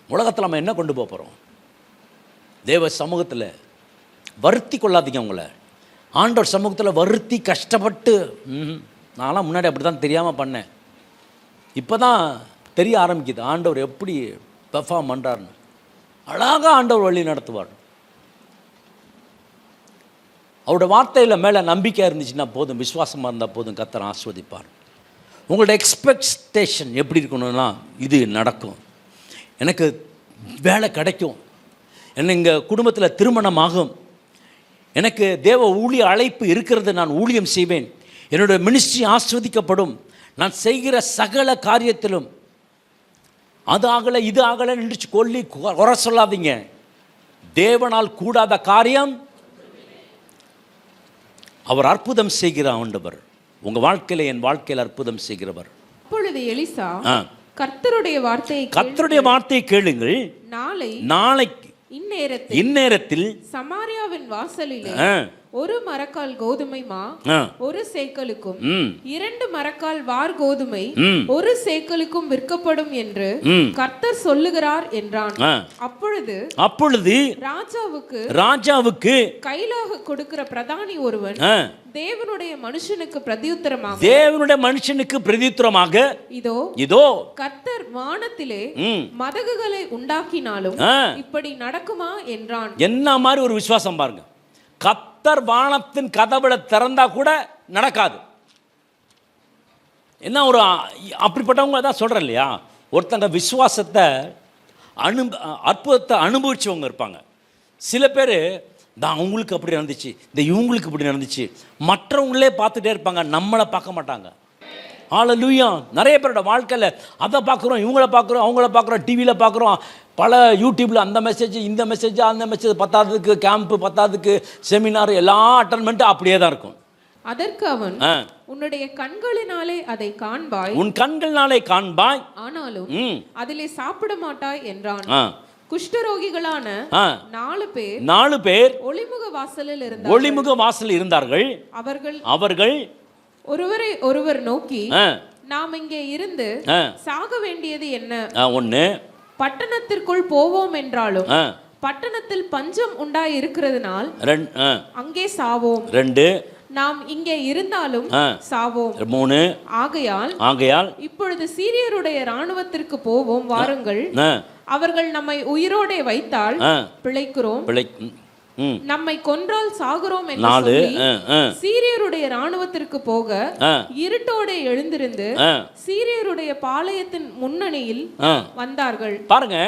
உலகத்தில் நம்ம என்ன கொண்டு போகிறோம்? தேவ சமூகத்தில் வருத்தி கொள்ளாதீங்க. உங்களை ஆண்டவர் சமூகத்தில் வருத்தி கஷ்டப்பட்டு, நான்லாம் முன்னாடி அப்படி தான் தெரியாமல் பண்ணேன். இப்போ தான் தெரிய ஆரம்பிக்குது ஆண்டவர் எப்படி பெர்ஃபார்ம் பண்ணுறாருன்னு. அழகாக ஆண்டவர் வழி நடத்துவார். அவரோட வார்த்தையில் மேலே நம்பிக்கை இருந்துச்சுன்னா போதும், விசுவாசமாக இருந்தால் போதும், கர்த்தர் ஆசீர்வதிப்பார். உங்களோட எக்ஸ்பெக்டேஷன் எப்படி இருக்கணும்னா, இது நடக்கும், எனக்கு வேலை கிடைக்கும், எங்கள் குடும்பத்தில் திருமணம் ஆகும், எனக்கு தேவ ஊழிய அழைப்பு இருக்கிறது, நான் ஊழியம் செய்வேன், என்னோட மினிஸ்ட்ரி ஆஸ்வதிக்கப்படும், நான் செய்கிற சகல காரியத்திலும் அது ஆகலை இது ஆகலை நின்று கொல்லி குறை சொல்லாதீங்க. தேவனால் கூடாத காரியம் அவர் அற்புதம் செய்கிற ஆண்டவர். உங்க வாழ்க்கையில என் வாழ்க்கையில் அற்புதம் செய்கிறவர். அப்பொழுது எலிசா கர்த்தருடைய வார்த்தையை கேளுங்கள், நாளைக்கு இந்நேரத்தில் சமாரியாவின் வாசலிலே ஒரு மரக்கால் கோதுமை மா ஒரு சேக்கலுக்கும் 2 மரக்கால் வார் கோதுமை ஒரு சேக்கலுக்கும் விற்கப்படும் என்று கர்த்தர் சொல்லுகிறார் என்றான். அப்பொழுது ராஜாவுக்கு கைலாக கொடுக்கிற பிரதானி ஒருவன் தேவனுடைய மனுஷனுக்கு பிரதியுத்தரமாக இதோ கர்த்தர் வானத்திலே மதகுகளை உண்டாக்கினாலும் இப்படி நடக்குமா என்றான். என்ன மாதிரி ஒரு விசுவாசம் பாருங்க. கர்த்தர் வானத்தின் கதவுல திறந்தா கூட நடக்காது. என்ன ஒரு அப்படிப்பட்டவங்க தான் சொல்கிறேன் இல்லையா, ஒருத்தங்க விசுவாசத்தை அற்புதத்தை அனுபவிச்சவங்க இருப்பாங்க. சில பேர் தான் அவங்களுக்கு அப்படி நடந்துச்சு, இந்த இவங்களுக்கு இப்படி நடந்துச்சு, மற்றவங்களே பார்த்துட்டே இருப்பாங்க, நம்மளை பார்க்க மாட்டாங்க. ஹல்லேலூயா. நிறைய பேரோட வாழ்க்கையில் அதை பார்க்குறோம், இவங்கள பார்க்குறோம், அவங்கள பார்க்குறோம், டிவியில் பார்க்குறோம், பல யூடியூப்பில் அந்த மெசேஜ் இந்த மெசேஜ் அந்த மெசேஜ், பத்தாவதுக்கு கேம்ப்பு, பத்தாவதுக்கு செமினார், எல்லா அட்டென்மெண்ட்டும் அப்படியே தான் இருக்கும். அதற்கு அவன், உன்னுடைய கண்களினாலே அதை காண்பாய், உன் கண்களினாலே காண்பாய், ஆனாலும் அதிலே சாப்பிட மாட்டாய் என்றான். குஷ்டரோகிகளான 4 பேர் ஒளிமுக வாசலில் இருந்தார்கள். அவர்கள் ஒருவரை ஒருவர் நோக்கி, நாம் இங்கே இருந்து சாக வேண்டியது என்ன? ஒன்று பட்டணத்திற்குள் போவோம் என்றாலும் பட்டணத்தில் பஞ்சம் உண்டாய் இருக்கிறதுனால் அங்கே சாவோம். 2 நாம் இங்கே இருந்தாலும் சாவோம். 3 ஆகையால் இப்பொழுது சீரியருடைய இராணுவத்திற்கு போவோம் வாருங்கள். அவர்கள் நம்மை உயிரோடே வைத்தால் பிழைக்கிறோம், நம்மை கொன்றால் சாகுறோம் என்று சொல்லி சீரியருடைய இராணுவத்திற்கு போக இருட்டோட எழுந்திருந்து சீரியருடைய பாளையத்தின் முன்னணியில் வந்தார்கள். பாருங்க,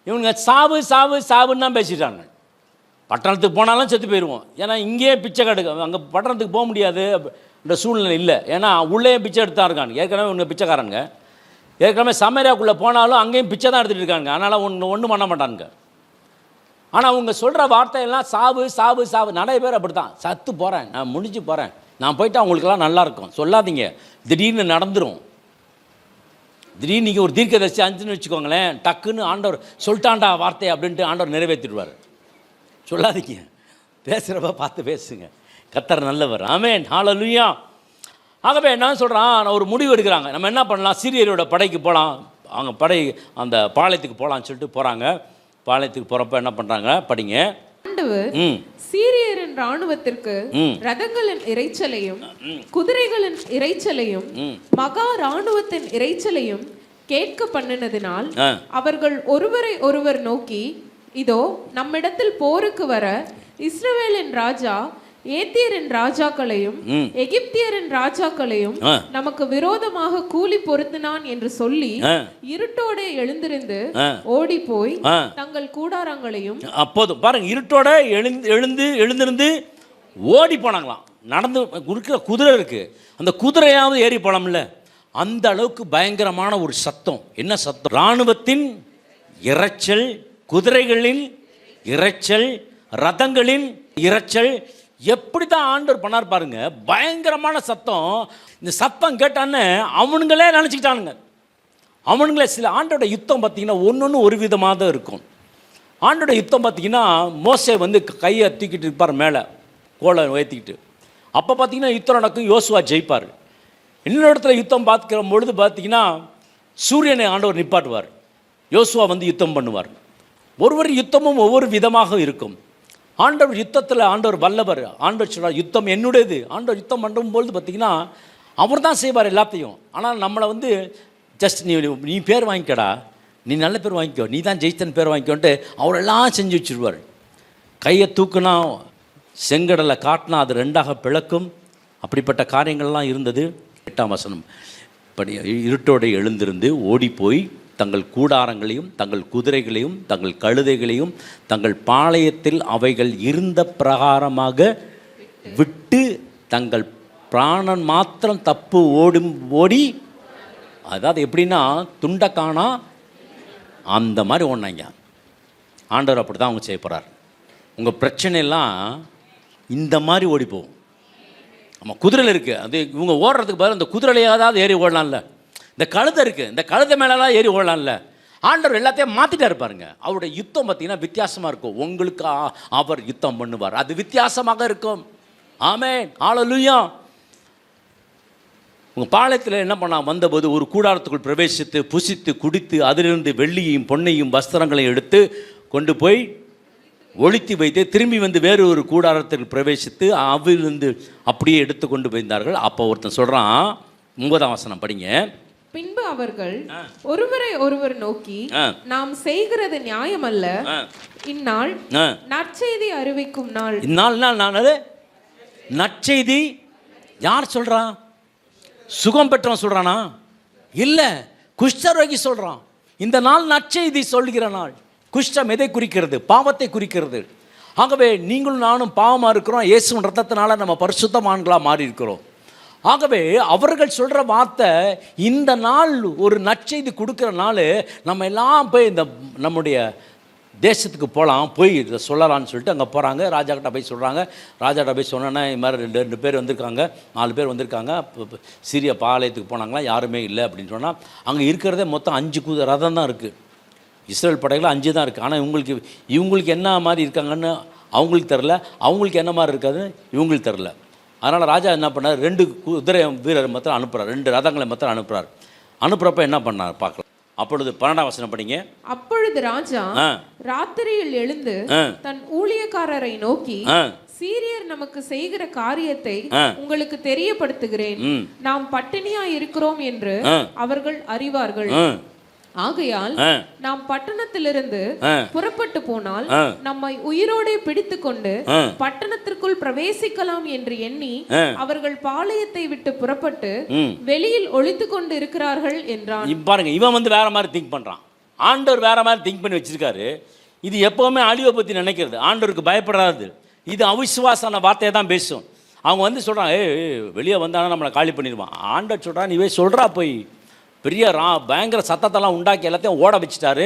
இவங்க சாவு சாவு சாவுன்னு தான் பேசிட்டாங்க. பட்டணத்துக்கு போனாலும் செத்து போயிடுவோம், ஏன்னா இங்கேயே பிச்சை கெடுக்க, அங்கே பட்டணத்துக்கு போக முடியாது இந்த சூழ்நிலை இல்லை, ஏன்னா உள்ளே பிச்சை எடுத்தா இருக்காங்க. ஏற்கனவே இவங்க பிச்சைக்காரங்க, ஏற்கனவே சமேரியாவுக்குள்ளே போனாலும் அங்கேயும் பிச்சை தான் எடுத்துகிட்டு இருக்காங்க, அதனால் ஒன்றும் பண்ண மாட்டாங்க. ஆனால் அவங்க சொல்கிற வார்த்தையெல்லாம் சாவு சாவு சாவு. நிறைய பேர் அப்படி தான், சத்து போகிறேன், நான் முடிஞ்சு போகிறேன், நான் போயிட்டு அவங்களுக்கெல்லாம் நல்லாயிருக்கும் சொல்லாதீங்க. திடீர்னு நடந்துடும். திடீர்னு நீங்கள் ஒரு தீர்க்கதரிசி அஞ்சுன்னு வச்சுக்கோங்களேன், டக்குன்னு ஆண்டவர் சொல்லிட்டாண்டா வார்த்தை அப்படின்ட்டு ஆண்டவர் நிறைவேற்றிடுவார். சொல்லாதீங்க, பேசுகிறப்ப பார்த்து பேசுங்க. கர்த்தர் நல்லவர். ஆமென், ஹல்லேலூயா. ஆகவே என்ன சொல்கிறான், நான் ஒரு முடிவு எடுக்கிறாங்க, நம்ம என்ன பண்ணலாம், சீரியரோட படைக்கு போகலாம், அவங்க படை அந்த பாளையத்துக்கு போகலான்னு சொல்லிட்டு போகிறாங்க. பாளையத்துக்கு போகிறப்ப என்ன பண்ணுறாங்க, படிங்க. சீரியரின் இராணுவத்திற்கு ரதங்களின் இரைச்சலையும் குதிரைகளின் இரைச்சலையும் மகா இராணுவத்தின் இரைச்சலையும் கேட்க பண்ணினதினால் அவர்கள் ஒருவரை ஒருவர் நோக்கி, இதோ நம்மிடத்தில் போருக்கு வர இஸ்ரவேலின் ராஜா ஏத்தியரின் ராஜாக்களையும் எகிப்தியரின் ராஜாக்களையும் நமக்கு விரோதமாக கூலி பொருத்தினான் என்று சொல்லி இருட்டோட எழுந்திருந்து ஓடி போய் தங்கள் கூடாரங்களையும். அப்போது பாருங்க, இருட்டோட எழுந்திருந்து ஓடி போனாங்களாம். நடந்து இருக்கிற குதிரை இருக்கு, அந்த குதிரையாவது ஏறி போனோம்ல, அந்த அளவுக்கு பயங்கரமான ஒரு சத்தம். என்ன சத்தம்? இராணுவத்தின் இரைச்சல், குதிரைகளின் இரைச்சல், ரதங்களின் இரைச்சல். எப்படி தான் ஆண்டவர் பண்ணார் பாருங்க, பயங்கரமான சத்தம். இந்த சத்தம் கேட்டான்னு அவனுங்களே நினச்சிக்கிட்டானுங்க. அவனுங்களே சில ஆண்டோட யுத்தம் பார்த்தீங்கன்னா ஒன்று ஒரு விதமாக தான் இருக்கும். ஆண்டோட யுத்தம் பார்த்தீங்கன்னா மோசே வந்து கையை தூக்கிட்டு இருப்பார் மேலே, கோலை உயர்த்திக்கிட்டு. அப்போ பார்த்தீங்கன்னா யுத்தம் நடக்கும், யோசுவா ஜெயிப்பார். இன்னொரு இடத்துல யுத்தம் பார்த்துக்கிற பொழுது பார்த்தீங்கன்னா சூரியனை ஆண்டவர் நிப்பாட்டுவார், யோசுவா வந்து யுத்தம் பண்ணுவார். ஒவ்வொரு யுத்தமும் ஒவ்வொரு விதமாக இருக்கும். ஆண்டவர் யுத்தத்தில் ஆண்டவர் வல்லவர். ஆண்டவர் சொல்கிறார், யுத்தம் என்னுடையது. ஆண்டவர் யுத்தம் பண்ணும்போது பார்த்திங்கன்னா அவர் தான் செய்வார் எல்லாத்தையும். ஆனால் நம்மளை வந்து ஜஸ்ட் நீ பேர் வாங்கிக்கடா, நீ நல்ல பேர் வாங்கிக்கோ, நீ தான் ஜெயித்தன் பேர் வாங்கிக்கோன்ட்டு அவரெல்லாம் செஞ்சு வச்சுருவார். கையை தூக்குனா செங்கடலை காட்டினா அது 2ஆக பிளக்கும். அப்படிப்பட்ட காரியங்கள்லாம் இருந்தது. 8ஆம் வசனம் படி, இருட்டோடு எழுந்திருந்து ஓடி போய் தங்கள் கூடாரங்களையும் தங்கள் குதிரைகளையும் தங்கள் கழுதைகளையும் தங்கள் பாளையத்தில் அவைகள் இருந்த பிரகாரமாக விட்டு தங்கள் பிராணன் மாத்திரம் தப்பு ஓடி, அதாவது எப்படின்னா துண்டை காணா அந்த மாதிரி ஓடினாங்க. ஆண்டவர் அப்படி தான் அவங்க செய்ய போகிறார். உங்கள் பிரச்சனையெல்லாம் இந்த மாதிரி ஓடி போகும். ஆமாம், குதிரையில் இருக்குது, அது இவங்க ஓடுறதுக்கு பதில் அந்த குதிரையிலேயாவது ஏறி ஓடலாம்ல. இந்த கழுதை இருக்குது, இந்த கழுதை மேலெல்லாம் ஏறி ஓடலாம்ல. ஆண்டவர் எல்லாத்தையும் மாற்றிட்டா இருப்பாருங்க. அவருடைய யுத்தம் பார்த்தீங்கன்னா வித்தியாசமாக இருக்கும். உங்களுக்கு அவர் யுத்தம் பண்ணுவார், அது வித்தியாசமாக இருக்கும். ஆமென், ஹல்லேலூயா. உங்கள் பாளையத்தில் என்ன பண்ண வந்தபோது ஒரு கூடாரத்துக்குள் பிரவேசித்து புசித்து குடித்து அதிலிருந்து வெள்ளியையும் பொன்னையும் வஸ்திரங்களையும் எடுத்து கொண்டு போய் ஒழித்து வைத்து திரும்பி வந்து வேறு ஒரு கூடாரத்தில் பிரவேசித்து அவிலிருந்து அப்படியே எடுத்து கொண்டு போயிருந்தார்கள். அப்போ ஒருத்தன் சொல்கிறான், 9ஆம் வசனம் படிங்க. பின்பு அவர்கள் ஒருவரை ஒருவர் நோக்கி, நாம் செய்கிறது நியாயமல்ல, இந்நாள் நற்செய்தி அறிவிக்கும் நாள். இந்நாள் நான் நற்செய்தி யார் சொல்றான்? சுகம் பெற்றவன் சொல்றானா? இல்ல, குஷ்டரோகி சொல்றான். இந்த நாள் நற்செய்தி சொல்கிற நாள். குஷ்டம் எதை குறிக்கிறது? பாவத்தை குறிக்கிறது. ஆகவே நீங்களும் நானும் பாவமாக இருக்கிறோம், இயேசுவின் ரத்தத்தினால நம்ம பரிசுத்தமான்களாக மாறி இருக்கிறோம். ஆகவே அவர்கள் சொல்கிற வார்த்தை, இந்த நாள் ஒரு நற்செய்தி கொடுக்குற நாள், நம்ம எல்லாம் போய் இந்த நம்முடைய தேசத்துக்கு போகலாம், போய் இதை சொல்லலான்னு சொல்லிட்டு அங்கே போகிறாங்க. ராஜாக்கிட்ட போய் சொல்கிறாங்க. ராஜாக்கிட்ட போய் சொன்னோன்னா இது மாதிரி 2 பேர் வந்திருக்காங்க, 4 பேர் வந்திருக்காங்க, சீரிய பாளையத்துக்கு போனாங்களா, யாருமே இல்லை அப்படின்னு சொன்னால், அங்கே இருக்கிறதே மொத்தம் 5 ரதம் தான் இருக்குது. இஸ்ரேல் படைகள் 5 தான் இருக்குது. ஆனால் இவங்களுக்கு என்ன மாதிரி இருக்காங்கன்னு அவங்களுக்கு தெரில, அவங்களுக்கு என்ன மாதிரி இருக்காதுன்னு இவங்களுக்கு தெரில. அதனால் ராஜா என்ன பண்ணார், 2 குதிரை வீரர் மாத்திரம் அனுப்புகிறார், 2 ரதங்களை மாத்திரம் அனுப்புகிறார். அனுப்புகிறப்ப என்ன பண்ணார் பார்க்கலாம். அப்பொழுது 12ஆம் வசனம் படிங்க. அப்பொழுது ராஜா ராத்திரியில் எழுந்து தன் ஊழியக்காரரை நோக்கி, சீரியர் நமக்கு செய்கிற காரியத்தை உங்களுக்கு தெரியப்படுத்துகிறேன். நாம் பட்டினியா இருக்கிறோம் என்று அவர்கள் அறிவார்கள். ஆகையால் நாம் பட்டணத்திலிருந்து புறப்பட்டு போனால் நம்மை உயிரோடே பிடித்து கொண்டு பட்டணத்திற்குள் பிரவேசிக்கலாம் என்று எண்ணி அவர்கள் பாளையத்தை விட்டு புறப்பட்டு வெளியில் ஒளித்து கொண்டு இருக்கிறார்கள் என்றான். பாருங்க, இவன் வந்து வேற மாதிரி திங்க் பண்றான். ஆண்டவர் வேற மாதிரி திங்க் பண்ணி வச்சிருக்காரு. இது எப்பவுமே அழிவை பத்தி நினைக்கிறது, ஆண்டவருக்கு பயப்படாது. இது அவிசுவாசான வார்த்தையை தான் பேசும். அவங்க வந்து சொல்றாங்க, வெளியே வந்தாலும் நம்மளை காலி பண்ணிடுவான். ஆண்டவர் சொல்றான், நீ சொல்றா போய். பெரிய பயங்கர சத்தத்தெல்லாம் உண்டாக்கி எல்லாத்தையும் ஓட வச்சுட்டாரு.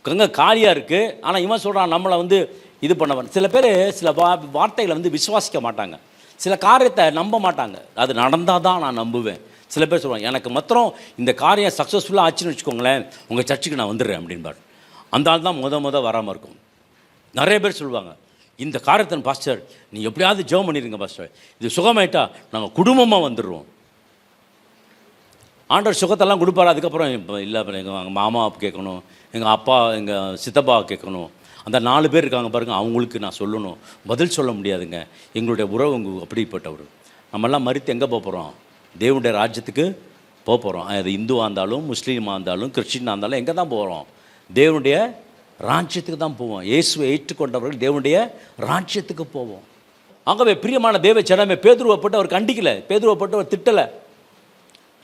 கங்க காலியாக இருக்குது. ஆனால் இவன் சொல்கிறான் நம்மளை வந்து இது பண்ணவன். சில பேர் சில வார்த்தைகளை வந்து விசுவாசிக்க மாட்டாங்க, சில காரியத்தை நம்ப மாட்டாங்க. அது நடந்தால் தான் நான் நம்புவேன். சில பேர் சொல்லுவாங்க, எனக்கு மாத்திரம் இந்த காரியம் சக்ஸஸ்ஃபுல்லாக ஆச்சுன்னு வச்சுக்கோங்களேன், உங்கள் சர்ச்சுக்கு நான் வந்துடுறேன் அப்படின்பார். அந்த ஆள் தான் முத வராமல் இருக்கும். நிறைய பேர் சொல்லுவாங்க, இந்த காரியத்தை பாஸ்டர் நீ எப்படியாவது ஜெபம் பண்ணிடுங்க பாஸ்டர், இது சுகமாயிட்டா நாங்கள் குடும்பமாக வந்துடுவோம். ஆண்டவர் சுகத்தெல்லாம் கொடுப்பாரு. அதுக்கப்புறம் இப்போ இல்லை, எங்கள் மாமா கேட்கணும், எங்கள் அப்பா, எங்கள் சித்தப்பா கேட்கணும். அந்த 4 பேர் இருக்காங்க பாருங்கள், அவங்களுக்கு நான் சொல்லணும், பதில் சொல்ல முடியாதுங்க. எங்களுடைய உறவு அப்படிப்பட்டவர். நம்மெல்லாம் மறித்து எங்கே போகிறோம்? தேவனுடைய ராஜ்யத்துக்கு போகிறோம். அது இந்துவாக இருந்தாலும், முஸ்லீமாக இருந்தாலும், கிறிஸ்டினாக இருந்தாலும் எங்கே தான் போகிறோம்? தேவனுடைய ராஜ்யத்துக்கு தான் போவோம். இயேசுவை ஏற்றுக்கொண்டவர்கள் தேவனுடைய ராஜ்யத்துக்கு போவோம். ஆகவே பிரியமான தேவ ஜனமே, பேதுருவை போட்டு அவர் கண்டிக்கலை, பேதுருவை போட்டு அவர் திட்டலை.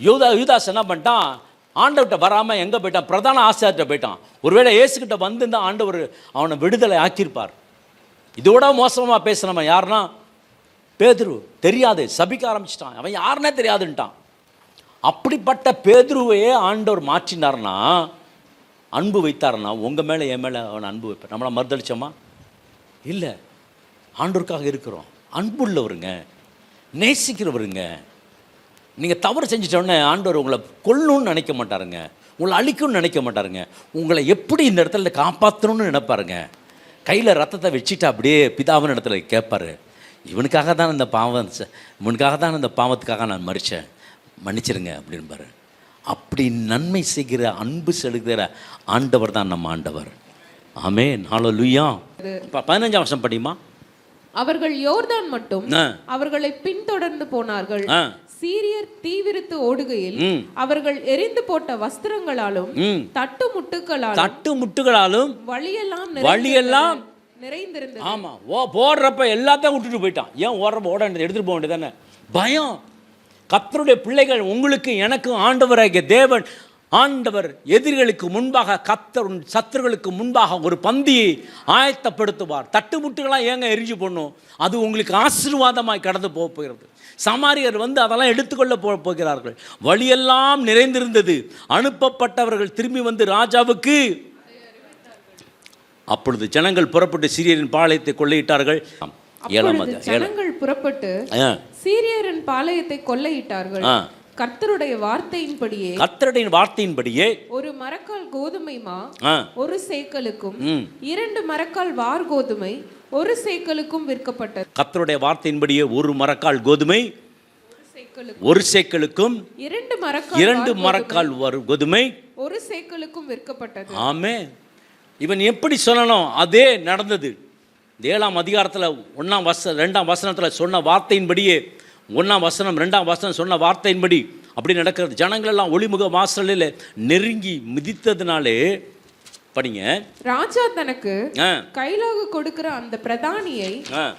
யூதாஸ் என்ன பண்ணிட்டான்? ஆண்டவர்கிட்ட வராமல் எங்கே போயிட்டான்? பிரதான ஆசாரியர்கிட்ட போயிட்டான். ஒருவேளை இயேசுக்கிட்ட வந்திருந்தால் ஆண்டவர் அவனை விடுதலை ஆக்கியிருப்பார். இதோட மோசமாக பேசுனவன் யாருன்னா பேதுரு. தெரியாது, சபிக்க ஆரம்பிச்சிட்டான். அவன் யாருன்னே தெரியாதுன்ட்டான். அப்படிப்பட்ட பேதுருவையே ஆண்டவர் மாற்றினார்னா, அன்பு வைத்தார்னா, உங்கள் மேலே என் மேலே அவன் அன்பு வைப்பார். நம்மளை மறுதளிச்சோமா? இல்லை, ஆண்டவருக்காக இருக்கிறோம். அன்புள்ளவருங்க, நேசிக்கிறவருங்க. நீங்கள் தவறு செஞ்சிட்டோடனே ஆண்டவர் உங்களை கொல்லணும்னு நினைக்க மாட்டாருங்க, உங்களை அழிக்கணும்னு நினைக்க மாட்டாருங்க. உங்களை எப்படி இந்த இடத்துல காப்பாற்றணும்னு நினைப்பாருங்க. கையில் ரத்தத்தை வச்சுட்டு அப்படியே பிதாவின் இடத்துல கேட்பாரு, இவனுக்காக தான் இந்த பாவம், இவனுக்காக தான் இந்த பாவத்துக்காக நான் மறித்தேன், மன்னிச்சிருங்க அப்படின்பாரு. அப்படி நன்மை செய்கிற, அன்பு செலுத்துகிற ஆண்டவர் தான் நம்ம ஆண்டவர். ஆமென், ஹல்லேலூயா. 15ஆம் வசனம் படியுமா? அவர்கள் யோர்தான் மட்டும் அவர்களை பின்தொடர்ந்து போனார்கள். சீரியர் தீவிரித்து ஓடுகையில் அவர்கள் எரிந்து போட்ட வஸ்திரங்களாலும் தட்டுமுட்டுகளாலும் வழியெல்லாம் நிறைந்திருந்தது. ஆமா, போடுறப்ப எல்லாத்தையும் விட்டுட்டு போயிட்டான். ஏன் ஓடுறப்ப ஓட வேண்டியது, எடுத்துட்டு போக வேண்டியதானே? பயம். கர்த்தருடைய பிள்ளைகள், உங்களுக்கு எனக்கும் ஆண்டவராகிய தேவன், ஆண்டவர் எதிரிகளுக்கு முன்பாக, கர்த்தர் சத்துருகளுக்கு முன்பாக ஒரு பந்தியை ஆயத்தப்படுத்துவார். தட்டுமுட்டுகளாக ஏங்க எரிஞ்சு போடணும்? அது உங்களுக்கு ஆசீர்வாதமாய் கடந்து போகிறது. சமாரியர் வந்து அதெல்லாம் எடுத்துக்கொள்ள போகிறார்கள். வழியெல்லாம் நிறைந்திருந்தது. அனுப்பப்பட்டவர்கள் திரும்பி வந்து ராஜாவுக்கு, அப்பொழுது ஜனங்கள் புறப்பட்டு சீரியரின் பாளையத்தை கொள்ளையிட்டார்கள். ஜனங்கள் புறப்பட்டு சீரியரின் பாளையத்தை கொள்ளையிட்டார்கள். கர்த்தருடைய வார்த்தையின்படியே ஒரு மரக்கால் கோதுமை மா 1 சேக்கலுக்கும் 2 மரக்கால் வார் கோதுமை 1 சேக்கலுக்கும் விற்கப்பட்டது. கர்த்தருடைய வார்த்தையின்படியே ஒரு மரக்கால் கோதுமை 1 சேக்கலுக்கும் 2 மரக்கால் கோதுமை 1 சேக்கலுக்கும் விற்கப்பட்டது. ஆமென். இவன் எப்படி சொல்லணும்? அதே நடந்தது. 7ஆம் அதிகாரத்தில் 2ஆம் வசனத்தில் சொன்ன வார்த்தையின்படியே, 1ஆம் வசனம் 2ஆம் வசனம் சொன்ன வார்த்தையின்படி அப்படி நடக்கிறது. ஜனங்கள் எல்லாம் ஒளிமுக வாசலில் நெருங்கி மிதித்ததுனாலே, படிங்க, ராஜா தனக்கு கைலாக கொடுக்கிற அந்த பிரதானியை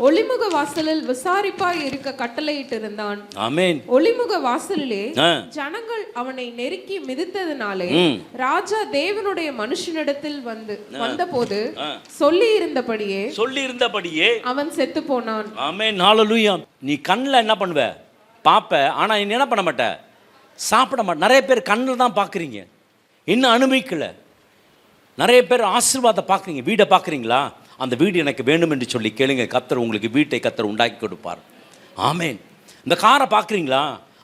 ஒளிமுக வாசலில் விசாரிப்பாய் இருக்க கட்டளையிட்டு இருந்தான். ஆமென். ஒளிமுக வாசலிலே ஜனங்கள் அவனை நெருக்கி மிதித்ததினாலே ராஜா தேவனுடைய மனுஷனிடத்தில் வந்தபோது சொல்லி இருந்தபடியே அவன் செத்து போனான். ஆமென், ஹல்லேலூயா. நீ கண்ணில் என்ன பண்ணுவ? பாப்ப, ஆனா நீ என்ன பண்ண மாட்ட? சாப்பிட மாட்ட. நிறைய பேர் கண்ணில் தான் பார்க்குறீங்க, இன்னும் அனுபவிக்கல. நிறைய பேர் ஆசீர்வாதத்தை பார்க்குறீங்க, வீடை பார்க்குறீங்களா? அந்த வீடு எனக்கு வேண்டும் என்று சொல்லி கேளுங்க, கர்த்தர் உங்களுக்கு வீட்டை கர்த்தர் உண்டாக்கி கொடுப்பார். ஆமென். இந்த காரை பார்க்குறீங்களா?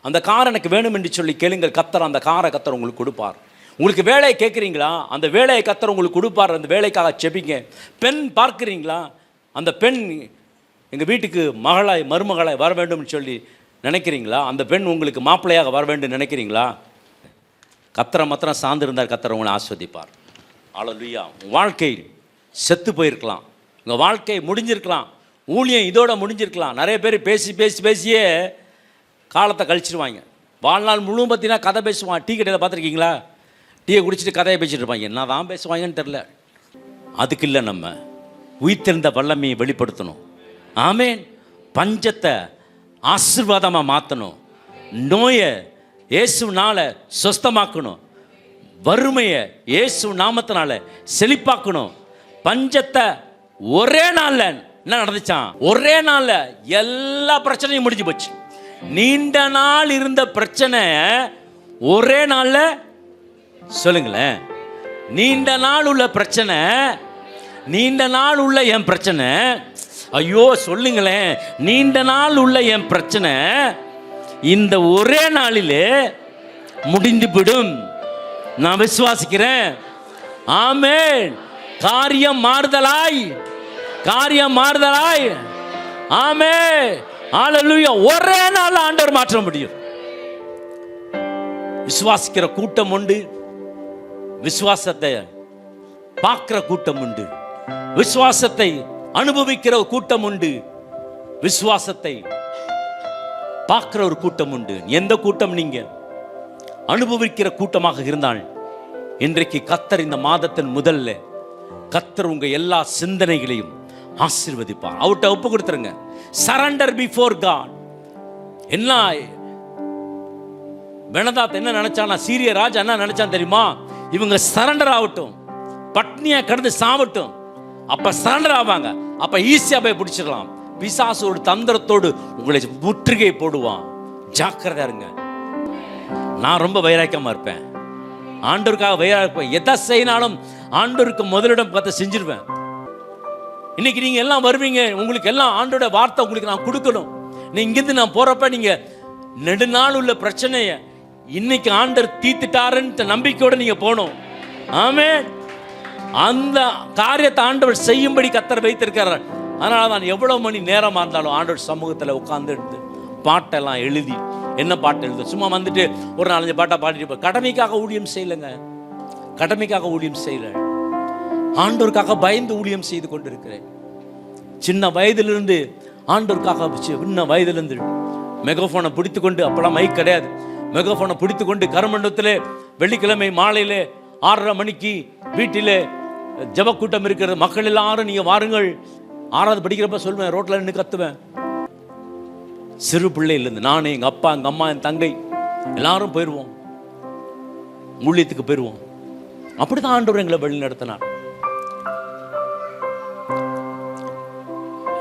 அந்த கார் எனக்கு வேணும் என்று சொல்லி கேளுங்கள், கர்த்தர் அந்த காரை கர்த்தர் உங்களுக்கு கொடுப்பார். உங்களுக்கு வேலையை கேட்குறீங்களா? அந்த வேலையை கர்த்தர் உங்களுக்கு கொடுப்பார். அந்த வேலைக்காக செபிங்க. பெண் பார்க்குறீங்களா? அந்த பெண் எங்கள் வீட்டுக்கு மருமகளாய் வர வேண்டும் சொல்லி நினைக்கிறீங்களா? அந்த பெண் உங்களுக்கு மாப்பிள்ளையாக வர வேண்டும் நினைக்கிறீங்களா? கத்தரை மாத்திரம் சார்ந்து இருந்தால் கத்தரை உங்களை ஆஸ்வதிப்பார். ஹல்லேலூயா. உங்கள் வாழ்க்கை செத்து போயிருக்கலாம், உங்கள் வாழ்க்கை முடிஞ்சிருக்கலாம், ஊழியம் இதோட முடிஞ்சிருக்கலாம். நிறைய பேர் பேசியே காலத்தை கழிச்சிருவாங்க. வாழ்நாள் முழுவதும் பார்த்தீங்கன்னா கதை பேசுவான். டீ கடையில் பார்த்துருக்கீங்களா? டீயை குடிச்சிட்டு கதையை பேசிட்டு இருப்பாங்க. என்ன தான் பேசுவாங்கன்னு தெரில. அதுக்கு இல்லை, நம்ம உயிர்த்தெழுந்த வல்லமையை வெளிப்படுத்தணும். ஆமேன். பஞ்சத்தை ஆசீர்வாதமாக மாற்றணும், நோயை இயேசுனால சொஸ்தமாக்கணும், வறுமையை இயேசு நாமத்தினால செழிப்பாக்கணும். பஞ்சத்தை ஒரே நாளில் என்ன நடந்துச்சான்? ஒரே நாளில் எல்லா பிரச்சனையும் முடிஞ்சு போச்சு. நீண்ட நாள் இருந்த பிரச்சனை ஒரே நாளில், சொல்லுங்களேன், நீண்ட நாள் உள்ள பிரச்சனை, நீண்ட நாள் உள்ள என் பிரச்சனை, ஐயோ சொல்லுங்களேன், நீண்ட நாள் உள்ள என் பிரச்சனை இந்த ஒரே நாளிலே முடிந்துவிடும். நான் விசுவாசிக்கிறேன். ஆமென். காரியம் மாறுதலாய், காரியம் மாறுதலாய். ஆமென். ஹல்லேலூயா. ஒரே நாள் ஆண்டவர் மாற்ற முடியும். விசுவாசிக்கிற கூட்டம் உண்டு, விசுவாசத்தை பார்க்கிற கூட்டம் உண்டு, விசுவாசத்தை அனுபவிக்கிற கூட்டம் உண்டு, விசுவாசத்தை பார்க்கிற ஒரு கூட்டம் உண்டு. எந்த கூட்டம்? நீங்க அனுபவிக்கிற கூட்டமாக இருந்தால் இன்றைக்கு கர்த்தர் இந்த மாதத்தின் முதல்ல கர்த்தர் உங்க எல்லா சிந்தனைகளையும் ஆசீர்வதிப்பார். அவர்கிட்ட ஒப்பு கொடுத்துருங்க. Surrender before God. என்ன பெனதாத் என்ன நினைச்சானா? சீரிய ராஜா என்ன நினைச்சான் தெரியுமா? இவங்க சரண்டர் ஆகட்டும், பட்னியா கடந்து சாவட்டும், அப்ப சரண்டர் ஆவாங்க, அப்ப ஈஸியா போய் பிடிச்சிடலாம். பிசாசோட தந்திரத்தோடு உங்களை முற்றுகை போடுவான். ஜாக்கிரதையா இருங்க. நான் ரொம்ப வைராக்கியமா இருப்பேன், ஆண்டவருக்காக வைராக்கியம். எதை செய்யினாலும் ஆண்டவருக்கு முதலிடம் பார்த்து செஞ்சிருவேன். இன்னைக்கு நீங்க எல்லாம் வருவீங்க, உங்களுக்கு எல்லாம் ஆண்டோட வார்த்தை உங்களுக்கு நான் கொடுக்கணும். நீங்க இங்கிருந்து நான் போறப்ப நீங்க நெடுநாள் உள்ள பிரச்சனைய இன்னைக்கு ஆண்டவர் தீர்த்துட்டாருன்னு நம்பிக்கையோட நீங்க போகணும். ஆமென். அந்த காரியத்தை ஆண்டவர் செய்யும்படி கர்த்தர் வைத்திருக்கிறார். அதனால தான் எவ்வளவு மணி நேரமா இருந்தாலும் ஆண்டவர் சமூகத்தில் உட்கார்ந்து எடுத்து பாட்டெல்லாம் எழுதி, என்ன பாட்டு எழுது, சும்மா வந்துட்டு ஒரு 4-5 பாட்டை பாடிட்டு கடமைக்காக ஊழியம் செய்யலைங்க. கடமைக்காக ஊழியம் செய்யல, ஆண்டவருக்காக பயந்து ஊழியம் செய்து கொண்டிருக்கிறேன். சின்ன வயதிலிருந்து ஆண்டவருக்காக, சின்ன வயதிலிருந்து மெகாஃபோனை பிடித்து கொண்டு, அப்பெல்லாம் மைக் கிடையாது, மெகாஃபோனை பிடித்து கொண்டு கருமண்டபத்தில் வெள்ளிக்கிழமை மாலையில் 6:30 மணிக்கு வீட்டில் ஜபக்கூட்டம் இருக்கிறது. மக்கள் எல்லாரும் நீங்க வாருங்கள். 6வது படிக்கிறப்ப சொல்லுவேன், ரோட்ல நின்று கத்துவேன். சிறு பிள்ளையிலிருந்து நான், எங்க அப்பா, எங்க அம்மா, என் தங்கை எல்லாரும் போயிடுவோம், ஊழியத்துக்கு போயிடுவோம். அப்படிதான் ஆண்டவர் எங்களை வழி நடத்தினார்.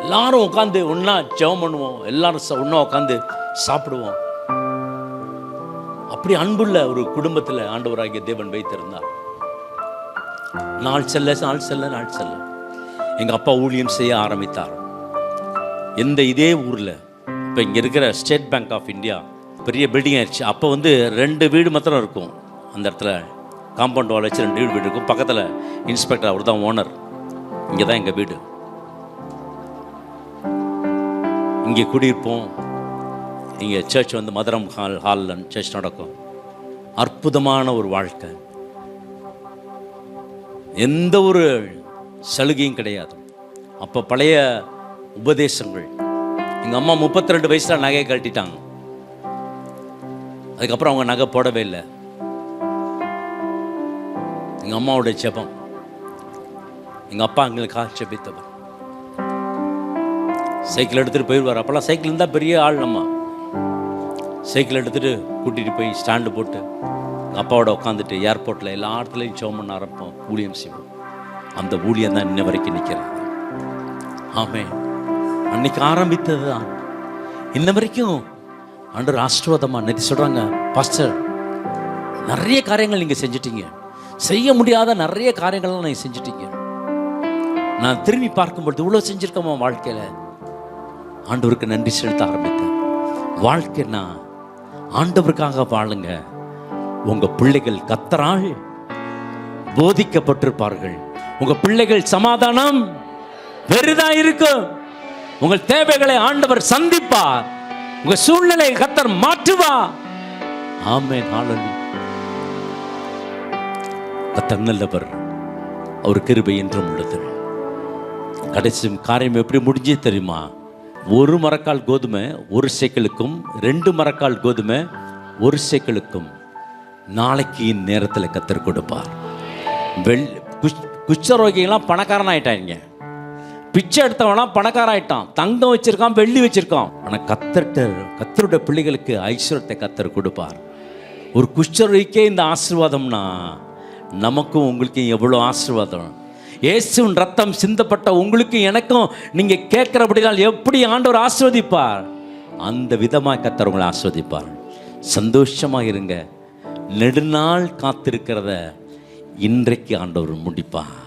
எல்லாரும் உட்காந்து ஒன்னா ஜெபம் பண்ணுவோம், எல்லாரும் ஒன்னா உட்காந்து சாப்பிடுவோம். அப்படி அன்புள்ள ஒரு குடும்பத்தில் ஆண்டவராகிய தேவன் வைத்திருந்தார். நாள் செல்ல எங்க அப்பா ஊழியம் செய்ய ஆரம்பித்தார். இதே ஊர்ல இப்போ இங்கே இருக்கிற ஸ்டேட் பேங்க் ஆஃப் இந்தியா பெரிய பில்டிங் ஆயிடுச்சு. அப்போ 2 வீடு மாத்திரம் இருக்கும் அந்த இடத்துல. காம்பவுண்ட் வால் வச்சு 2 வீடு இருக்கும். பக்கத்தில் இன்ஸ்பெக்டர், அவர் தான் ஓனர். இங்கே தான் எங்கள் வீடு. இங்கே குடியிருப்போம். இங்கே சர்ச் மதுரம் ஹாலில் சர்ச் நடக்கும். அற்புதமான ஒரு வாழ்க்கை, எந்த ஒரு சலுகையும் கிடையாது. அப்போ பழைய உபதேசங்கள். எங்கள் அம்மா 32 வயசுல நகையை கழட்டிட்டாங்க. அதுக்கப்புறம் அவங்க நகை போடவே இல்லை. எங்கள் அம்மாவுடைய ஜெபம், எங்கள் அப்பா எங்களுக்காக ஜெபித்தவர். சைக்கிள் எடுத்துகிட்டு போயிடுவார். அப்போல்லாம் சைக்கிள் இருந்தால் பெரிய ஆள். நம்ம சைக்கிள் எடுத்துகிட்டு கூட்டிகிட்டு போய் ஸ்டாண்டு போட்டு அப்பாவோட உட்காந்துட்டு ஏர்போர்ட்டில் எல்லா இடத்துலையும் ஜெபம் பண்ண ஆரம்பிப்போம், ஊழியம் செய்வோம். அந்த ஊழியம் தான் இன்ன வரைக்கும் நிற்கிறாங்க. ஆமென். அன்னைக்கு ஆரம்பித்தது தான் இன்ன வரைக்கும் ஆண்டவர் ஆசீர்வாதமா. நேற்று சொல்கிறாங்க, பாஸ்டர் நிறைய காரியங்கள் நீங்கள் செஞ்சிட்டீங்க, செய்ய முடியாத நிறைய காரியங்கள்லாம் நீங்கள் செஞ்சிட்டீங்க. நான் திரும்பி பார்க்கும்பொழுது இவ்வளோ செஞ்சுருக்கோமா வாழ்க்கையில். ஆண்டவருக்கு நன்றி செலுத்த ஆரம்பித்தேன். வாழ்க்கைன்னா ஆண்டவருக்காக வாழுங்க. உங்கள் பிள்ளைகள் கர்த்தரால் போதிக்கப்பட்டிருப்பார்கள். உங்கள் பிள்ளைகள் சமாதானம் வெறுதான் இருக்கும். உங்கள் தேவைகளை ஆண்டவர் சந்திப்பார். உங்கள் சூழ்நிலையை கர்த்தர் மாற்றுவார். ஆமென். ஹல்லேலூயா. கர்த்தர் நல்லவர், அவர் கிருபை என்றும் உள்ளது. கடைசி காரியம் எப்படி முடிஞ்சே தெரியுமா? 1 மரக்கால் கோதுமை 1 சேக்கலுக்கும் 2 மரக்கால் கோதுமை 1 சேக்கலுக்கும் நாளைக்கு நேரத்தில் கர்த்தர் கொடுப்பார். குஷ்டரோகிகள்லாம் பணக்காரன் ஆயிட்டாங்க. பிச்சை எடுத்தவனா பணக்காரன் ஆயிட்டான். தங்கம் வச்சிருக்கான், வெள்ளி வச்சிருக்கான். ஆனால் கர்த்தருடைய பிள்ளைகளுக்கு ஐஸ்வர்யத்தை கர்த்தர் கொடுப்பார். ஒரு குஷ்டரோகிக்கே இந்த ஆசீர்வாதம்னா நமக்கும் உங்களுக்கும் எவ்வளோ ஆசீர்வாதம். இயேசுவின் ரத்தம் சிந்தப்பட்ட உங்களுக்கு எனக்கும் நீங்கள் கேட்குறபடினால் எப்படி ஆண்டவர் ஆசீர்வதிப்பார், அந்த விதமாக கர்த்தர் உங்களை ஆசீர்வதிப்பார். சந்தோஷமாக இருங்க. நெடுநாள் காத்திருக்கிறத இன்றைக்கு ஆண்டவர் முடிப்பார்.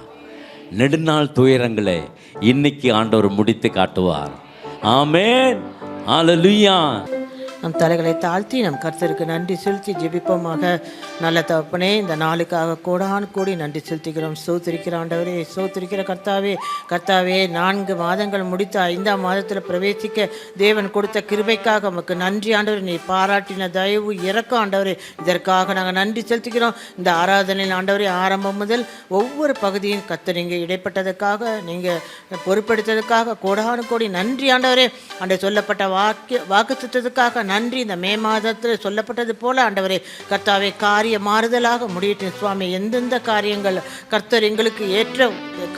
நெடுநாள் துயரங்களை இன்னைக்கு ஆண்டவர் முடித்து காட்டுவார். ஆமென், ஹல்லேலூயா. நம் தலைகளை தாழ்த்தி நம் கர்த்தருக்கு நன்றி செலுத்தி ஜெபிப்போமாக. நல்ல தகப்பனே, இந்த நாளுக்காக கோடான கோடி நன்றி செலுத்துகிறோம். சோத்திருக்கிற ஆண்டவரே, சோத்திருக்கிற கர்த்தாவே, 4 மாதங்கள் முடித்த 5ஆம் மாதத்தில் பிரவேசிக்க தேவன் கொடுத்த கிருபைக்காக உமக்கு நன்றி ஆண்டவரே. நீ பாராட்டின தயவு இறக்கம் ஆண்டவரே, இதற்காக நாங்கள் நன்றி செலுத்துகிறோம். இந்த ஆராதனையில் ஆண்டவரே, ஆரம்பம் முதல் ஒவ்வொரு பகுதியும் கர்த்தர் நீங்கள் இடைப்பட்டதுக்காக, நீங்கள் பொறுப்பெடுத்ததுக்காக கோடான கோடி நன்றி ஆண்டவரே. அன்று சொல்லப்பட்ட வாக்குத்தத்தத்துக்காக நன்றி. இந்த மே மாதத்தில் சொல்லப்பட்டது போல ஆண்டவரே கர்த்தாவே, காரிய மாறுதலாக முடியட்டும் சுவாமி. எந்தெந்த காரியங்கள் கர்த்தர் எங்களுக்கு ஏற்ற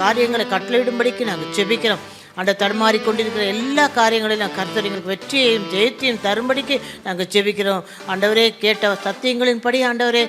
காரியங்களை கட்டளையிடும்படிக்கு நாங்கள் செபிக்கிறோம். அந்த தடுமாறி கொண்டிருக்கிற எல்லா காரியங்களிலும் கர்த்தர் எங்களுக்கு வெற்றியையும் ஜெயத்தையும் தரும்படிக்கு நாங்கள் செபிக்கிறோம் ஆண்டவரே. கேட்ட சத்தியங்களின்படி ஆண்டவரே,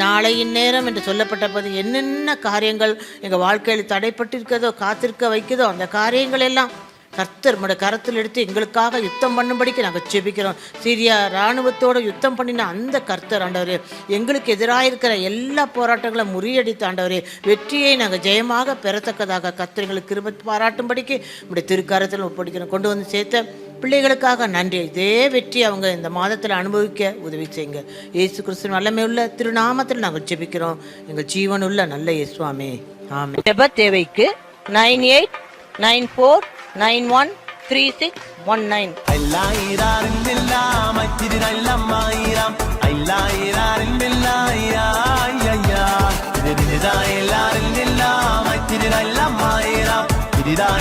நாளையின் நேரம் என்று சொல்லப்பட்ட போது என்னென்ன காரியங்கள் எங்கள் வாழ்க்கையில் தடைப்பட்டிருக்கிறதோ, காத்திருக்க வைக்கிறதோ, அந்த காரியங்கள் எல்லாம் கர்த்தர் நம்முடைய கரத்தில் எடுத்து எங்களுக்காக யுத்தம் பண்ணும்படிக்கு நாங்கள் செபிக்கிறோம். சீரியா இராணுவத்தோடு யுத்தம் பண்ணின அந்த கர்த்தர் ஆண்டவரே, எங்களுக்கு எதிராக இருக்கிற எல்லா போராட்டங்களும் முறியடித்த ஆண்டவரே, வெற்றியை நாங்கள் ஜெயமாக பெறத்தக்கதாக கர்த்தர் எங்களுக்கு கிருபை பாராட்டும்படிக்கு நம்முடைய திருக்கரத்தில் ஒப்படைக்கிறோம். கொண்டு வந்து சேர்த்த பிள்ளைகளுக்காக நன்றி. இதே வெற்றி அவங்க இந்த மாதத்தில் அனுபவிக்க உதவி செய்யுங்க. இயேசு கிறிஸ்து வல்லமையுள்ள திருநாமத்தில் நாங்கள் ஜெபிக்கிறோம் எங்கள் ஜீவனுள்ள நல்ல இயேசுவே, ஆமென். ஜெப தேவைக்கு 9894913619.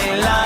எல்லாரும்